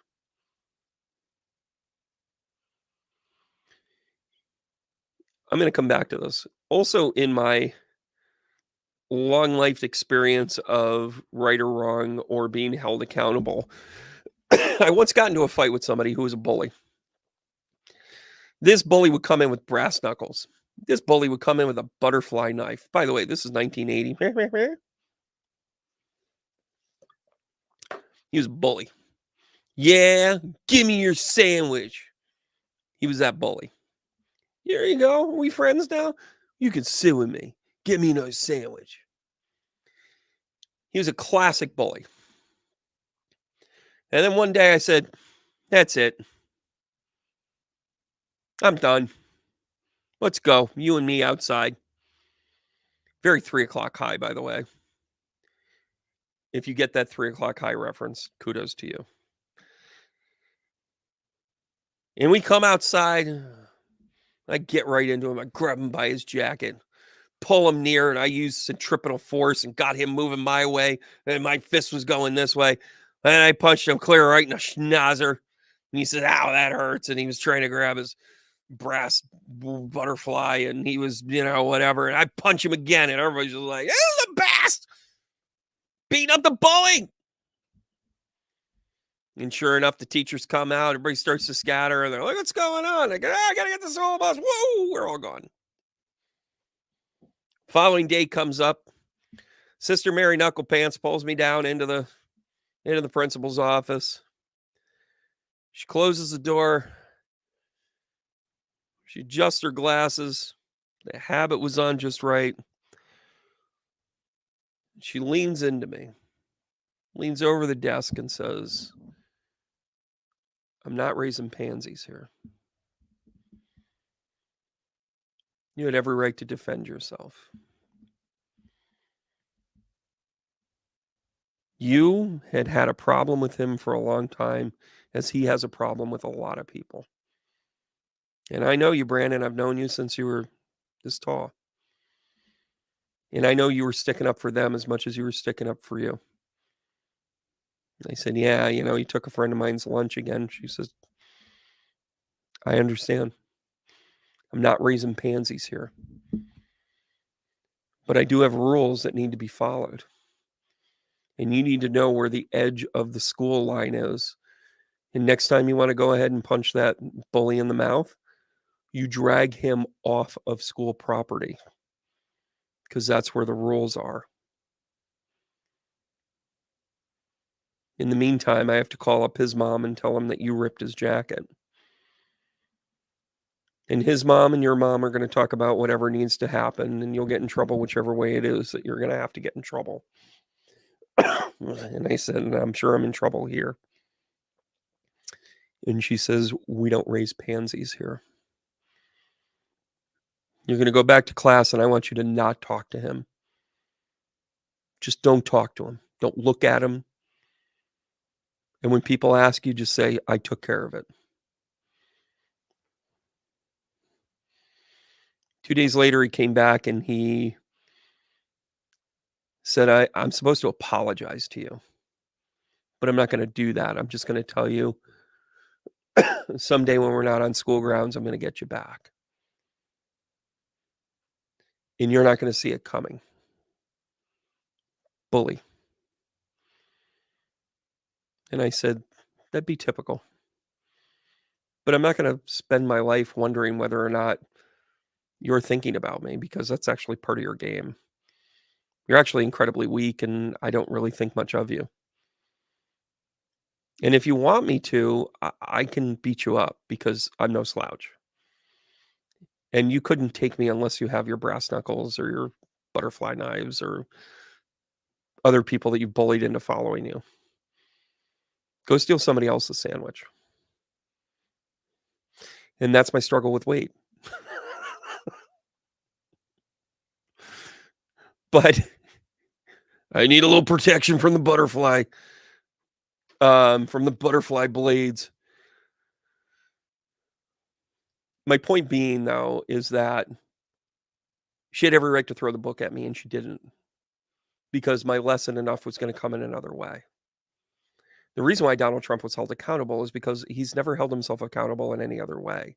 S1: I'm going to come back to this. Also, in my long life experience of right or wrong or being held accountable, I once got into a fight with somebody who was a bully. This bully would come in with brass knuckles. This bully would come in with a butterfly knife. By the way, this is 1980. He was a bully. Yeah, give me your sandwich. He was that bully. Here you go. Are we friends now? You can sit with me. Get me another sandwich. He was a classic bully. And then one day I said, that's it. I'm done. Let's go. You and me outside. Very 3 o'clock high, by the way. If you get that 3 o'clock high reference, kudos to you. And we come outside. I get right into him. I grab him by his jacket, pull him near, and I used centripetal force and got him moving my way. And my fist was going this way. And I punched him clear right in the schnauzer. And he said, ow, that hurts. And he was trying to grab his brass butterfly. And he was, whatever. And I punch him again. And everybody's just like, this is the best. Beating up the bully. And sure enough, the teachers come out. Everybody starts to scatter. And they're like, what's going on? I go, I got to get the school bus. Whoa, we're all gone. Following day comes up. Sister Mary Knucklepants pulls me down into the principal's office. She closes the door. She adjusts her glasses. The habit was on just right. She leans into me, leans over the desk and says, I'm not raising pansies here. You had every right to defend yourself. You had a problem with him for a long time, as he has a problem with a lot of people. And I know you, Brandon. I've known you since you were this tall. And I know you were sticking up for them as much as you were sticking up for you. I said, yeah, you took a friend of mine's lunch again. She says, I understand. I'm not raising pansies here. But I do have rules that need to be followed. And you need to know where the edge of the school line is. And next time you want to go ahead and punch that bully in the mouth, you drag him off of school property, because that's where the rules are. In the meantime, I have to call up his mom and tell him that you ripped his jacket. And his mom and your mom are going to talk about whatever needs to happen, and you'll get in trouble whichever way it is that you're going to have to get in trouble. And I said, I'm sure I'm in trouble here. And she says, we don't raise pansies here. You're going to go back to class, and I want you to not talk to him. Just don't talk to him. Don't look at him. And when people ask you, just say, I took care of it. 2 days later, he came back and he said, I'm supposed to apologize to you, but I'm not going to do that. I'm just going to tell you someday when we're not on school grounds, I'm going to get you back. And you're not going to see it coming. Bully. And I said, that'd be typical. But I'm not going to spend my life wondering whether or not you're thinking about me, because that's actually part of your game. You're actually incredibly weak, and I don't really think much of you. And if you want me to, I can beat you up, because I'm no slouch. And you couldn't take me unless you have your brass knuckles or your butterfly knives or other people that you've bullied into following you. Go steal somebody else's sandwich. And that's my struggle with weight. But I need a little protection from the butterfly blades. My point being, though, is that she had every right to throw the book at me, and she didn't, because my lesson enough was going to come in another way. The reason why Donald Trump was held accountable is because he's never held himself accountable in any other way.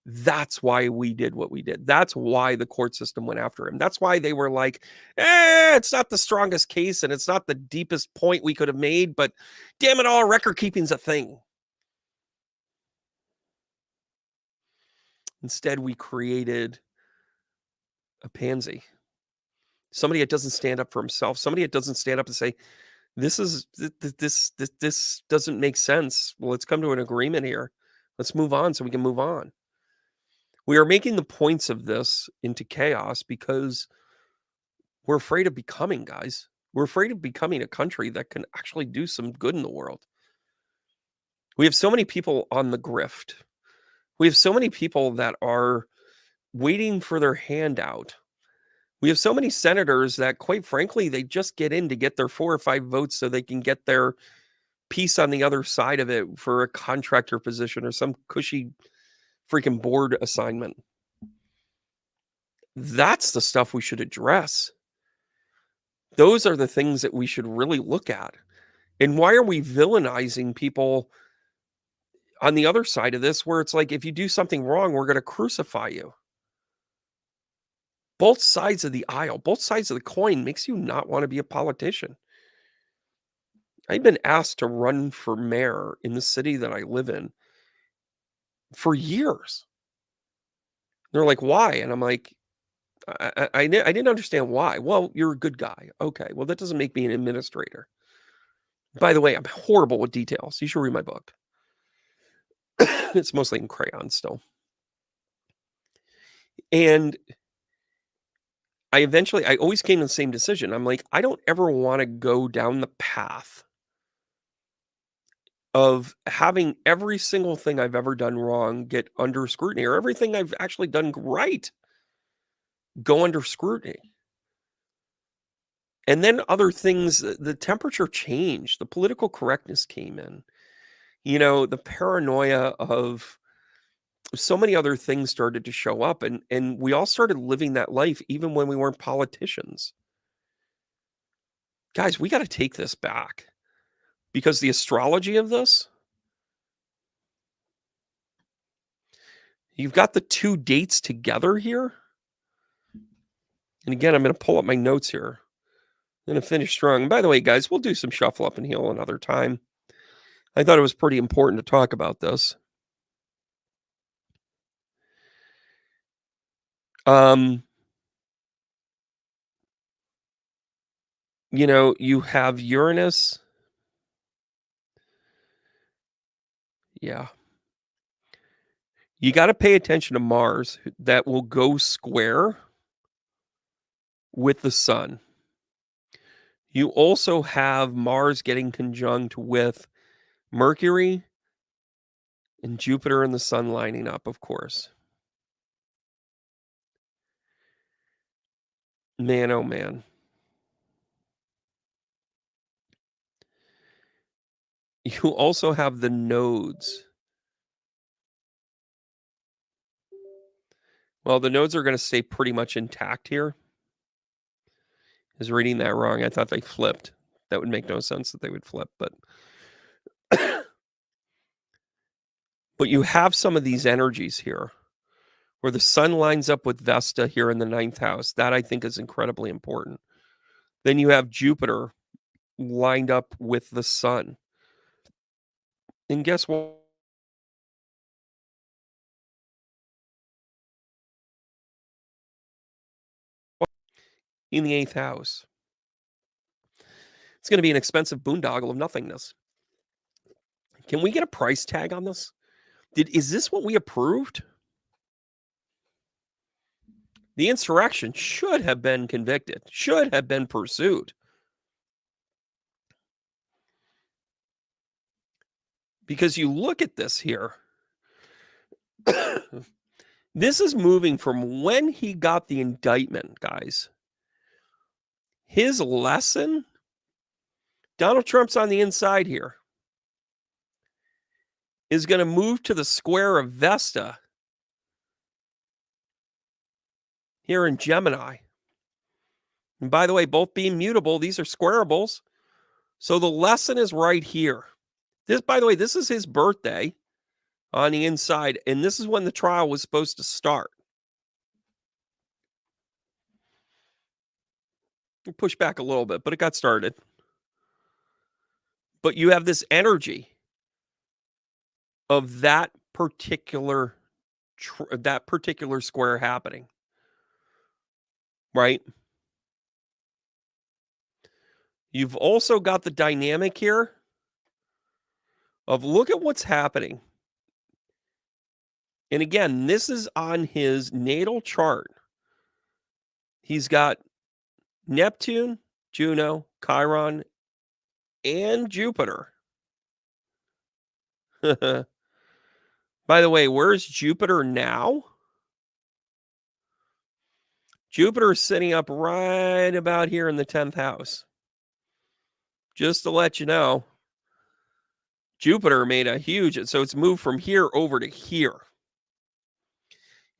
S1: That's why we did what we did. That's why the court system went after him. That's why they were like, it's not the strongest case and it's not the deepest point we could have made, but damn it all, record keeping's a thing. Instead, we created a pansy. Somebody that doesn't stand up for himself. Somebody that doesn't stand up and say, this doesn't make sense. Well, let's come to an agreement here. Let's move on so we can move on. We are making the points of this into chaos because we're afraid of becoming, guys. We're afraid of becoming a country that can actually do some good in the world. We have so many people on the grift. We have so many people that are waiting for their handout. We have so many senators that, quite frankly, they just get in to get their 4 or 5 votes so they can get their piece on the other side of it for a contractor position or some cushy freaking board assignment. That's the stuff we should address. Those are the things that we should really look at. And why are we villainizing people on the other side of this, where it's like, if you do something wrong, we're going to crucify you? Both sides of the aisle, both sides of the coin makes you not want to be a politician. I've been asked to run for mayor in the city that I live in for years. They're like, why? And I'm like, I didn't understand why. Well, you're a good guy. Okay, well, that doesn't make me an administrator. By the way, I'm horrible with details. You should read my book. It's mostly in crayon still. And I always came to the same decision. I'm like, I don't ever want to go down the path of having every single thing I've ever done wrong get under scrutiny, or everything I've actually done right go under scrutiny. And then other things, the temperature changed, the political correctness came in. The paranoia of so many other things started to show up, and we all started living that life even when we weren't politicians. Guys, we got to take this back, because the astrology of this, You've got the 2 dates together here. And again, I'm gonna pull up my notes here. I'm gonna finish strong. And by the way, guys, we'll do some shuffle up and heal another time. I thought it was pretty important to talk about this. Um, you have Uranus. Yeah. You gotta pay attention to Mars that will go square with the Sun. You also have Mars getting conjunct with Mercury and Jupiter and the Sun lining up, of course. Man, oh man. You also have the nodes. Well, the nodes are gonna stay pretty much intact here. I was reading that wrong. I thought they flipped. That would make no sense that they would flip, but but you have some of these energies here where the Sun lines up with Vesta here in the 9th house. That I think is incredibly important. Then you have Jupiter lined up with the Sun. And guess what? In the 8th house. It's gonna be an expensive boondoggle of nothingness. Can we get a price tag on this? Is this what we approved? The insurrection should have been convicted, should have been pursued. Because you look at this here. This is moving from when he got the indictment, guys. His lesson, Donald Trump's on the inside here, is going to move to the square of Vesta here in Gemini. And by the way, both being mutable, these are squarables. So the lesson is right here. This, by the way, this is his birthday on the inside, and this is when the trial was supposed to start. Push back a little bit, but it got started. But you have this energy of that particular square happening, right? You've also got the dynamic here of look at what's happening. And again, this is on his natal chart. He's got Neptune, Juno, Chiron, and Jupiter. By the way, where's Jupiter now? Jupiter is sitting up right about here in the 10th house. Just to let you know, Jupiter made a huge, so it's moved from here over to here.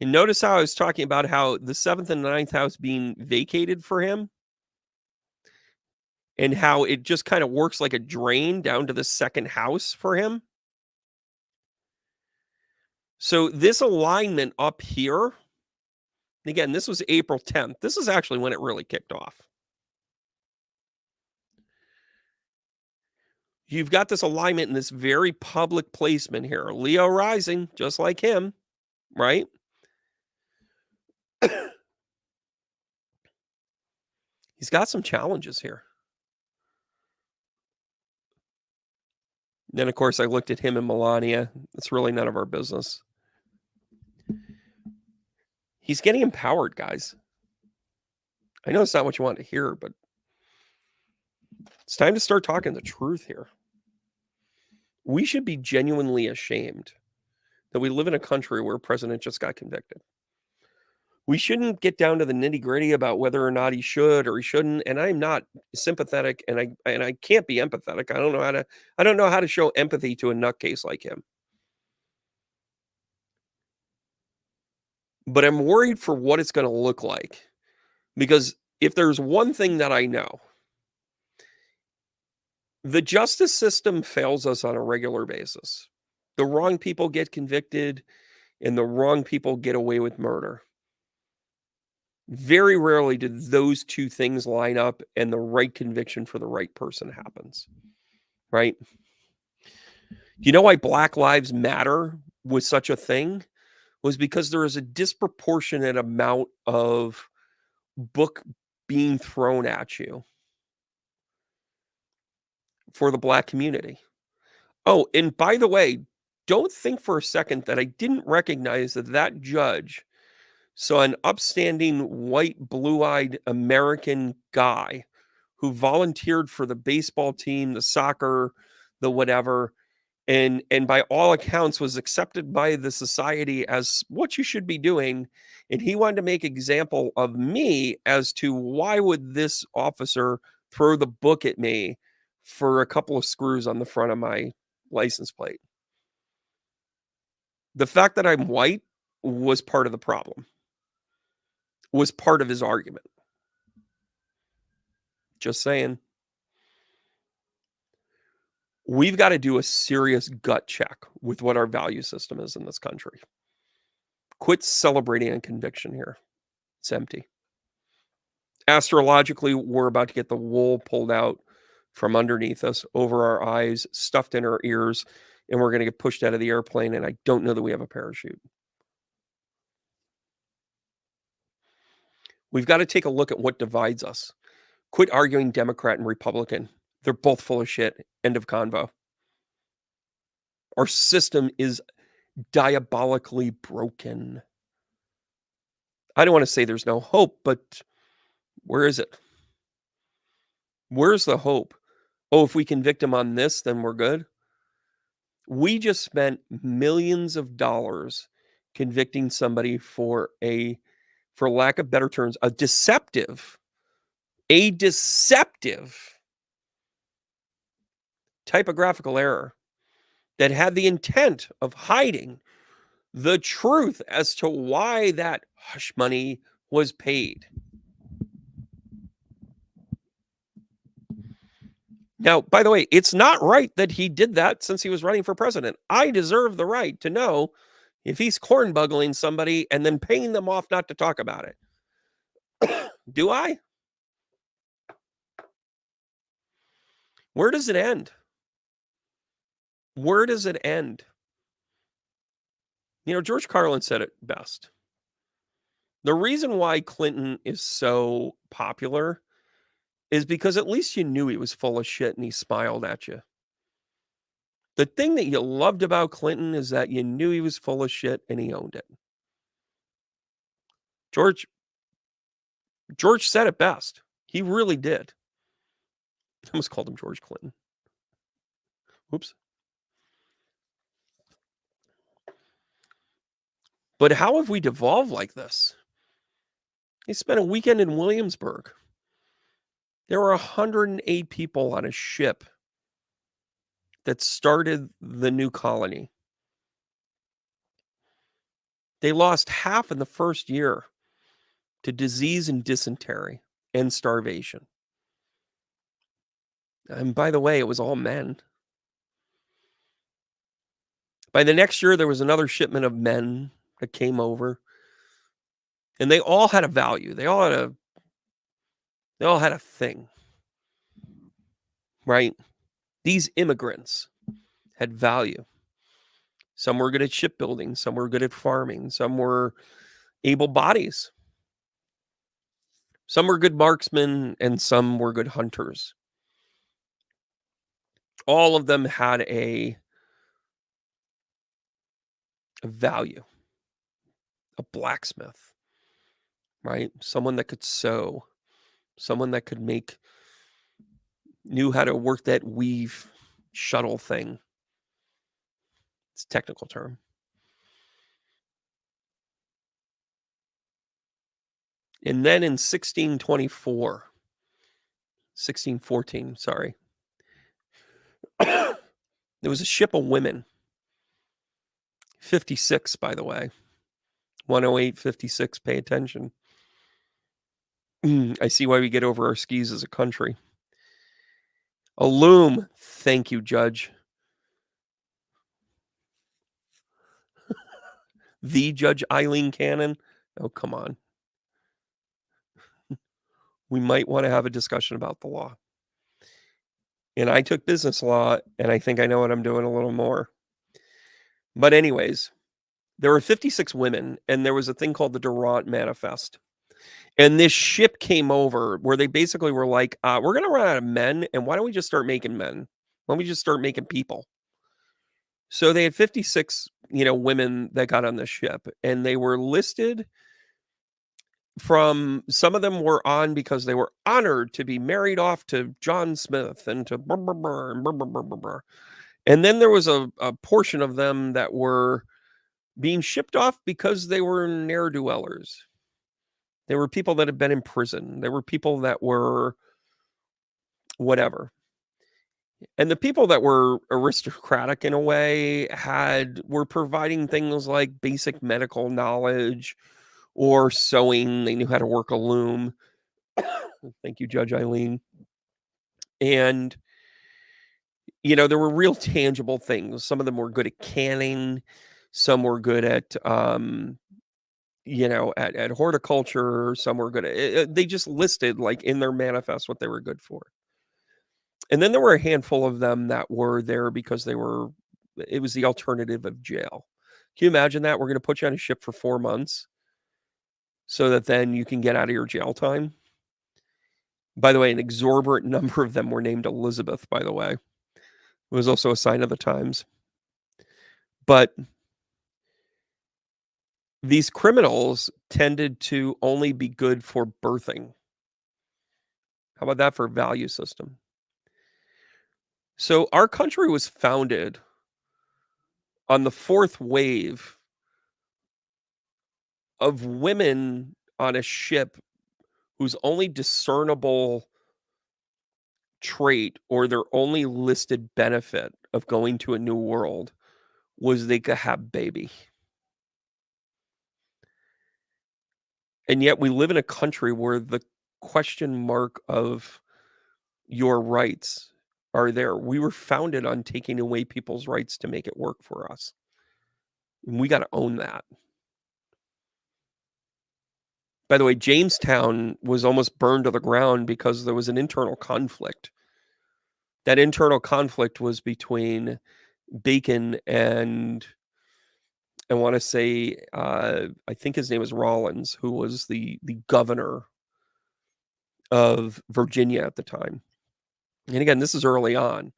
S1: And notice how I was talking about how the 7th and 9th house being vacated for him and how it just kind of works like a drain down to the 2nd house for him. So this alignment up here, again, this was April 10th. This is actually when it really kicked off. You've got this alignment in this very public placement here. Leo rising, just like him, right? He's got some challenges here. Then, of course, I looked at him and Melania. It's really none of our business. He's getting empowered, guys. I know it's not what you want to hear, but it's time to start talking the truth here. We should be genuinely ashamed that we live in a country where a president just got convicted. We shouldn't get down to the nitty-gritty about whether or not he should or he shouldn't, and I'm not sympathetic, and I can't be empathetic. I don't know how to show empathy to a nutcase like him. But I'm worried for what it's gonna look like, because if there's one thing that I know, the justice system fails us on a regular basis. The wrong people get convicted, and the wrong people get away with murder. Very rarely do those two things line up and the right conviction for the right person happens, right? You know why Black Lives Matter was such a thing? Was because there is a disproportionate amount of book being thrown at you for the Black community. Oh, and by the way, don't think for a second that I didn't recognize that that judge saw an upstanding, white, blue-eyed American guy who volunteered for the baseball team, the soccer, the whatever, and by all accounts was accepted by the society as what you should be doing, and he wanted to make example of me as to why would this officer throw the book at me for a couple of screws on the front of my license plate. The fact that I'm white was part of the problem, was part of his argument. Just saying. We've got to do a serious gut check with what our value system is in this country. Quit celebrating on conviction here. It's empty. Astrologically, we're about to get the wool pulled out from underneath us, over our eyes, stuffed in our ears, and we're going to get pushed out of the airplane, and I don't know that we have a parachute. We've got to take a look at what divides us. Quit arguing Democrat and Republican. They're both full of shit. End of convo. Our system is diabolically broken. I don't want to say there's no hope, but where is it? Where's the hope? Oh, if we convict him on this, then we're good. We just spent millions of dollars convicting somebody for lack of better terms, a deceptive typographical error that had the intent of hiding the truth as to why that hush money was paid. Now, by the way, it's not right that he did that since he was running for president. I deserve the right to know if he's cornbuggling somebody and then paying them off not to talk about it. Do I? Where does it end? Where does it end? You know, George Carlin said it best. The reason why Clinton is so popular is because at least you knew he was full of shit and he smiled at you. The thing that you loved about Clinton is that you knew he was full of shit and he owned it. George said it best. He really did. I almost called him George Clinton. Oops. But how have we devolved like this? He spent a weekend in Williamsburg. There were 108 people on a ship that started the new colony. They lost half in the first year to disease and dysentery and starvation. And by the way, it was all men. By the next year, there was another shipment of men that came over. And they all had a value. They all had a thing. Right? These immigrants had value. Some were good at shipbuilding, some were good at farming, some were able bodies. Some were good marksmen and some were good hunters. All of them had a value. A blacksmith, right? Someone that could sew, someone that could knew how to work that weave shuttle thing. It's a technical term. And then in 1614, sorry, there was a ship of women. 56, by the way. 108, 56, pay attention. I see why we get over our skis as a country. A loom. Thank you, Judge. The Judge Eileen Cannon? Oh, come on. We might wanna have a discussion about the law. And I took business law, and I think I know what I'm doing a little more. But anyways, there were 56 women, and there was a thing called the Durant Manifest. And this ship came over where they basically were like, "We're gonna run out of men, and why don't we just start making men? Why don't we just start making people?" So they had 56, women that got on the ship, and they were listed from some of them were on because they were honored to be married off to John Smith and to blah, blah, blah, and blah, blah, blah, blah, blah. And then there was a portion of them that were being shipped off because they were ne'er-do-wellers. They were people that had been in prison. There were people that were whatever. And the people that were aristocratic in a way were providing things like basic medical knowledge or sewing. They knew how to work a loom. Thank you, Judge Eileen. And, there were real tangible things. Some of them were good at canning. Some were good at, at horticulture. Some were good at, they just listed like in their manifest what they were good for. And then there were a handful of them that were there because it was the alternative of jail. Can you imagine that? We're going to put you on a ship for 4 months so that then you can get out of your jail time. By the way, an exorbitant number of them were named Elizabeth, by the way. It was also a sign of the times. But these criminals tended to only be good for birthing. How about that for a value system? So our country was founded on the fourth wave of women on a ship whose only discernible trait or their only listed benefit of going to a new world was they could have baby. And yet we live in a country where the question mark of your rights are there. We were founded on taking away people's rights to make it work for us. And we got to own that. By the way, Jamestown was almost burned to the ground because there was an internal conflict. That internal conflict was between Bacon and I want to say I think his name was Rawlins, who was the governor of Virginia at the time. And again, this is early on.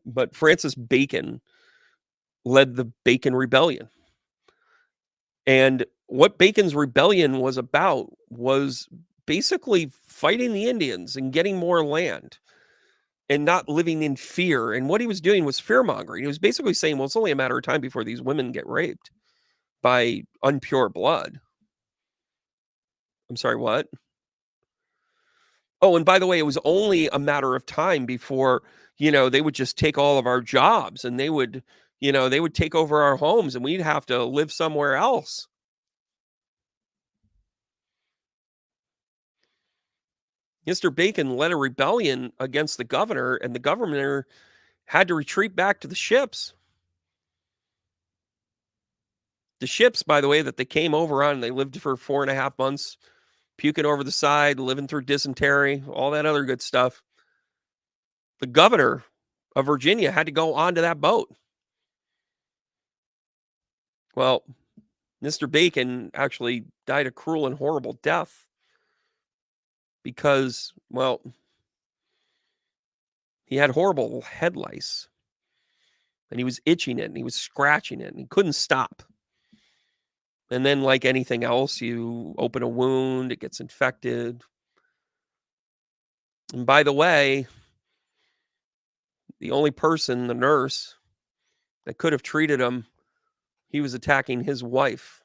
S1: But Francis Bacon led the Bacon Rebellion. And what Bacon's rebellion was about was basically fighting the Indians and getting more land and not living in fear. And what he was doing was fear mongering. He was basically saying, well, it's only a matter of time before these women get raped by unpure blood. I'm sorry, what? Oh, and by the way, it was only a matter of time before, they would just take all of our jobs and they would take over our homes and we'd have to live somewhere else. Mr. Bacon led a rebellion against the governor, and the governor had to retreat back to the ships. The ships, by the way, that they came over on, they lived for 4.5 months, puking over the side, living through dysentery, all that other good stuff. The governor of Virginia had to go onto that boat. Well, Mr. Bacon actually died a cruel and horrible death because, well, he had horrible head lice and he was itching it and he was scratching it and he couldn't stop. And then, like anything else, you open a wound, it gets infected. And by the way, the only person, the nurse, that could have treated him, he was attacking his wife.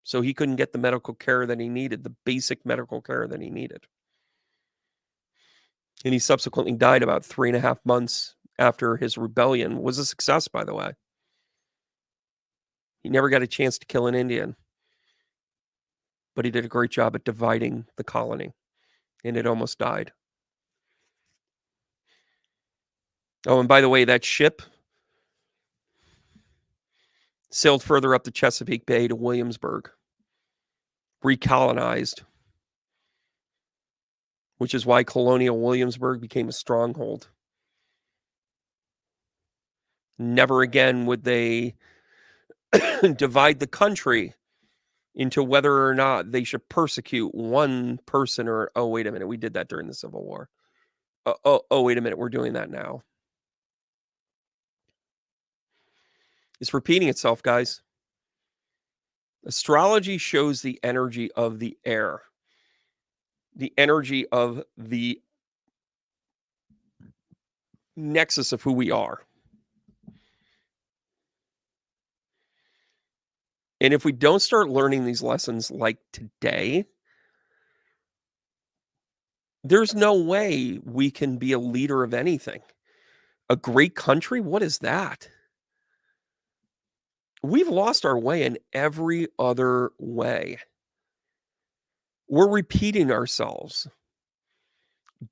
S1: So he couldn't get the medical care that he needed, the basic medical care that he needed. And he subsequently died about 3.5 months after his rebellion was a success, by the way. He never got a chance to kill an Indian, but he did a great job at dividing the colony, and it almost died. Oh, and by the way, that ship sailed further up the Chesapeake Bay to Williamsburg, recolonized, which is why colonial Williamsburg became a stronghold. Never again would they divide the country into whether or not they should persecute one person or, oh, wait a minute, we did that during the Civil War. Wait a minute, we're doing that now. It's repeating itself, guys. Astrology shows the energy of the air, the energy of the nexus of who we are. And if we don't start learning these lessons like today, there's no way we can be a leader of anything. A great country? What is that? We've lost our way in every other way. We're repeating ourselves.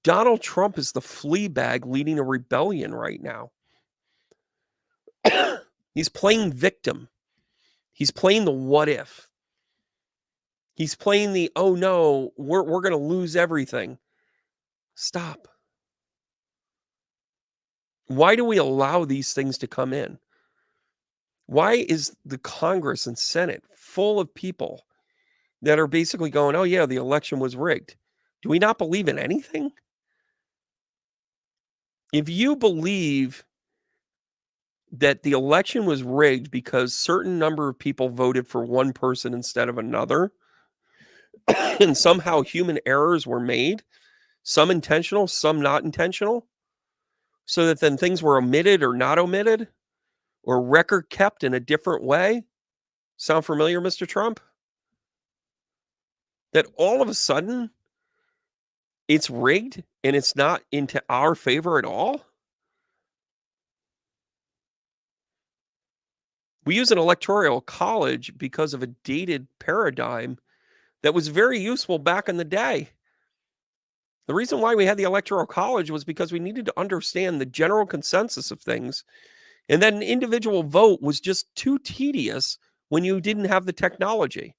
S1: Donald Trump is the flea bag leading a rebellion right now. He's playing victim. He's playing the what if. He's playing the, oh no, we're going to lose everything. Stop. Why do we allow these things to come in? Why is the Congress and Senate full of people that are basically going, oh yeah, the election was rigged? Do we not believe in anything? If you believe that the election was rigged because certain number of people voted for one person instead of another, and somehow human errors were made, some intentional, some not intentional, so that then things were omitted or not omitted, or record kept in a different way. Sound familiar, Mr. Trump? That all of a sudden it's rigged and it's not into our favor at all? We use an electoral college because of a dated paradigm that was very useful back in the day. The reason why we had the electoral college was because we needed to understand the general consensus of things, and that an individual vote was just too tedious when you didn't have the technology.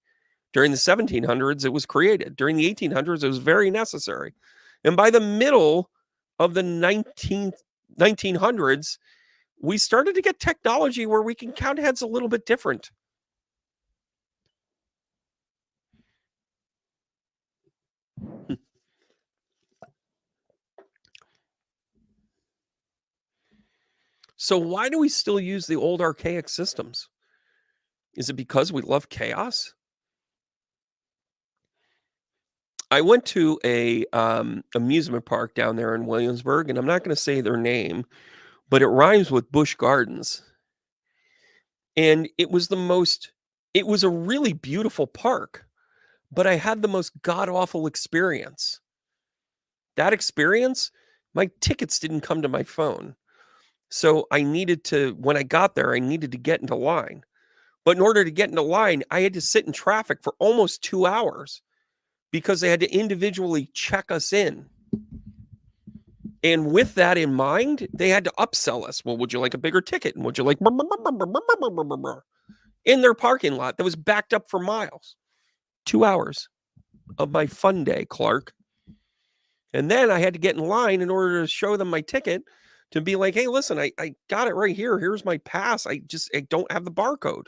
S1: During the 1700s, it was created. During the 1800s, it was very necessary. And by the middle of the 1900s, we started to get technology where we can count heads a little bit different. So why do we still use the old archaic systems? Is it because we love chaos? I went to a amusement park down there in Williamsburg, and I'm not going to say their name, but it rhymes with Busch Gardens. And it was a really beautiful park, but I had the most god-awful experience. That experience, my tickets didn't come to my phone. So when I got there, I needed to get into line. But in order to get into line, I had to sit in traffic for almost 2 hours because they had to individually check us in. And with that in mind, they had to upsell us. Well, would you like a bigger ticket? And would you like in their parking lot that was backed up for miles? 2 hours of my fun day, Clark. And then I had to get in line in order to show them my ticket to be like, hey, listen, I got it right here. Here's my pass. I don't have the barcode.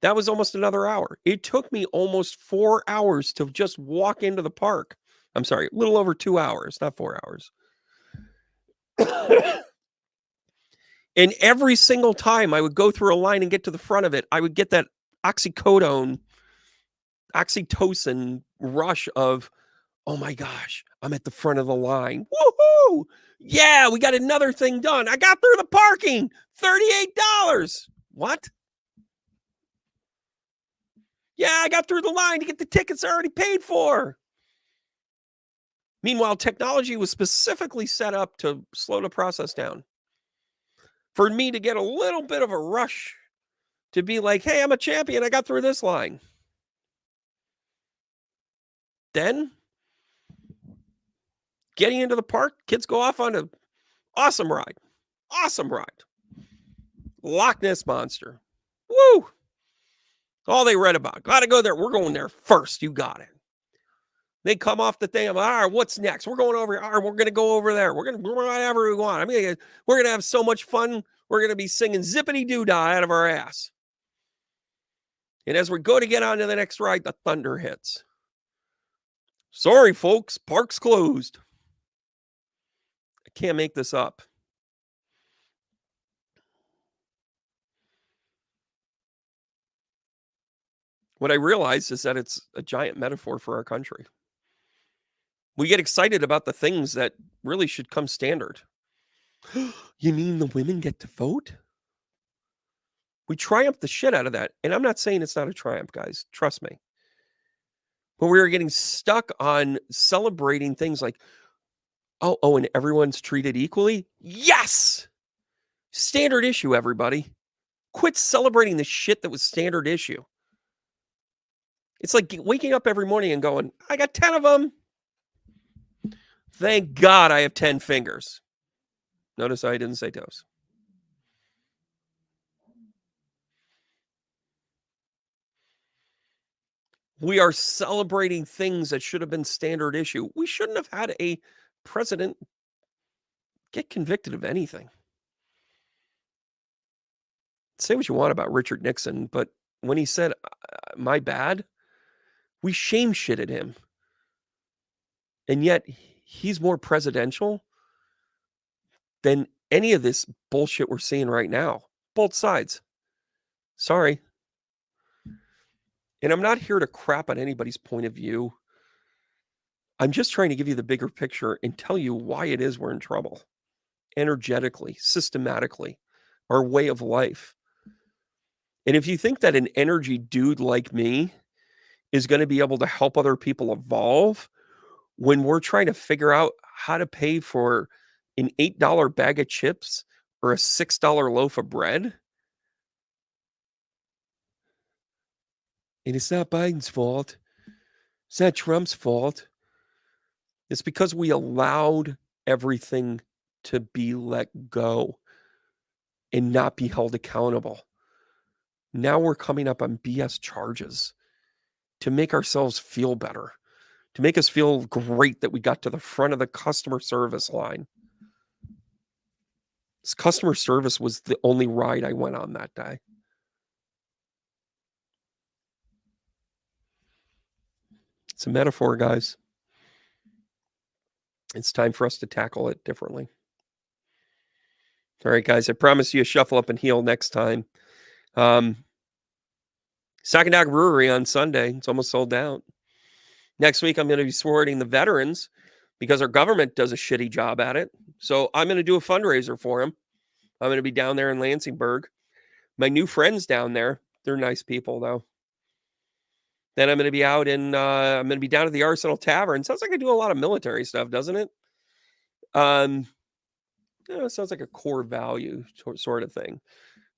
S1: That was almost another hour. It took me almost 4 hours to just walk into the park. I'm sorry, a little over 2 hours, not 4 hours. And every single time I would go through a line and get to the front of it, I would get that oxytocin rush of, oh my gosh, I'm at the front of the line. Woohoo! Yeah, we got another thing done. I got through the parking. $38. What? Yeah, I got through the line to get the tickets already paid for. Meanwhile, technology was specifically set up to slow the process down. For me to get a little bit of a rush to be like, hey, I'm a champion. I got through this line. Then, getting into the park, kids go off on an awesome ride. Awesome ride. Loch Ness Monster. Woo! All they read about. Gotta go there. We're going there first. You got it. They come off the thing. I'm like, all right, what's next? We're going over here. All right, we're going to go over there. We're going to do whatever we want. I mean, we're going to have so much fun. We're going to be singing zippity doo dah out of our ass. And as we go to get on to the next ride, the thunder hits. Sorry, folks. Park's closed. I can't make this up. What I realize is that it's a giant metaphor for our country. We get excited about the things that really should come standard. You mean the women get to vote? We triumph the shit out of that. And I'm not saying it's not a triumph, guys. Trust me. But we are getting stuck on celebrating things like, oh, and everyone's treated equally? Yes! Standard issue, everybody. Quit celebrating the shit that was standard issue. It's like waking up every morning and going, I got 10 of them. Thank God I have 10 fingers. Notice I didn't say toes. We are celebrating things that should have been standard issue. We shouldn't have had a president get convicted of anything. Say what you want about Richard Nixon, but when he said, my bad, we shame shitted him. And yet he's more presidential than any of this bullshit we're seeing right now. Both sides. Sorry. And I'm not here to crap on anybody's point of view. I'm just trying to give you the bigger picture and tell you why it is we're in trouble. Energetically, systematically, our way of life. And if you think that an energy dude like me is going to be able to help other people evolve when we're trying to figure out how to pay for an $8 bag of chips or a $6 loaf of bread, and it's not Biden's fault, it's not Trump's fault, it's because we allowed everything to be let go and not be held accountable. Now we're coming up on BS charges to make ourselves feel better, to make us feel great that we got to the front of the customer service line. This customer service was the only ride I went on that day. It's a metaphor, guys. It's time for us to tackle it differently. All right, guys, I promise you a shuffle up and heal next time. Saginaw Brewery on Sunday. It's almost sold out. Next week, I'm going to be supporting the veterans because our government does a shitty job at it. So I'm going to do a fundraiser for them. I'm going to be down there in Lansingburg. My new friends down there, they're nice people, though. Then I'm going to be out I'm going to be down at the Arsenal Tavern. Sounds like I do a lot of military stuff, doesn't it? It sounds like a core value sort of thing.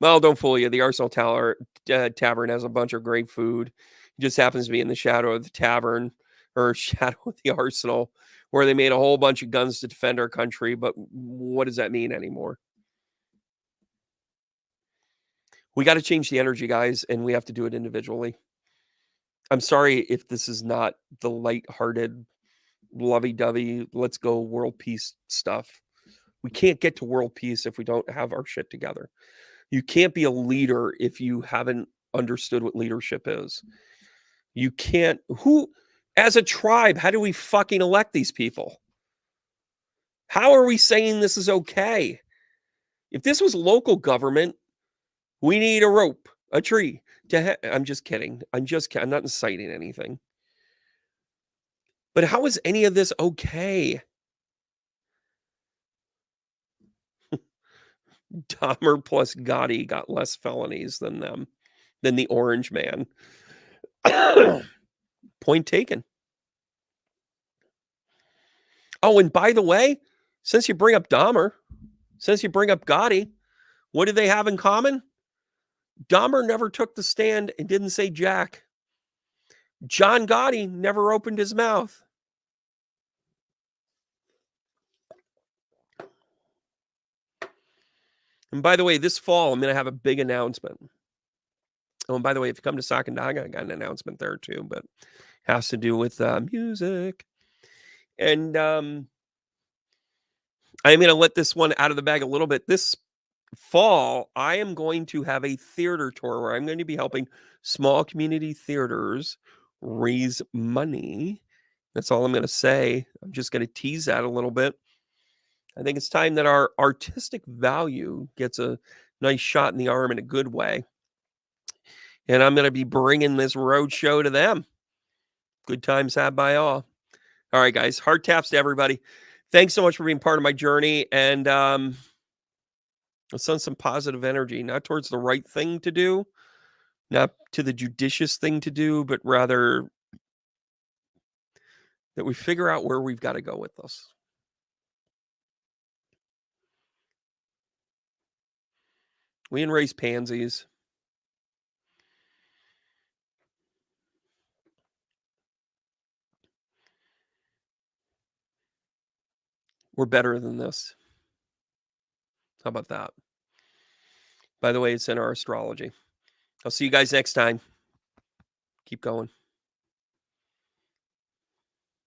S1: Well, don't fool you. The Arsenal Tavern has a bunch of great food. It just happens to be in the shadow of the tavern or shadow of the Arsenal, where they made a whole bunch of guns to defend our country. But what does that mean anymore? We got to change the energy, guys, and we have to do it individually. I'm sorry if this is not the lighthearted, lovey-dovey, let's go world peace stuff. We can't get to world peace if we don't have our shit together. You can't be a leader if you haven't understood what leadership is. You can't. As a tribe, how do we fucking elect these people? How are we saying this is okay? If this was local government, we need a rope, a tree. I'm just kidding. I'm not inciting anything. But how is any of this okay? Dahmer plus Gotti got less felonies than them, than the Orange Man. Point taken. Oh, and by the way, since you bring up Dahmer, since you bring up Gotti, what do they have in common? Dahmer never took the stand and didn't say jack. John Gotti never opened his mouth. And by the way, this fall, I'm gonna have a big announcement. Oh, and by the way, if you come to Sakandaga, I got an announcement there too, but has to do with, music. And, I'm gonna let this one out of the bag a little bit. This fall, I am going to have a theater tour where I'm going to be helping small community theaters raise money. That's all I'm gonna say. I'm just gonna tease that a little bit. I think it's time that our artistic value gets a nice shot in the arm in a good way, and I'm gonna be bringing this road show to them. Good times had by all. All right, guys, heart taps to everybody. Thanks so much for being part of my journey, and, let's send some positive energy, not towards the right thing to do, not to the judicious thing to do, but rather that we figure out where we've gotta go with this. We didn't raise pansies. We're better than this. How about that? By the way, it's in our astrology. I'll see you guys next time. Keep going.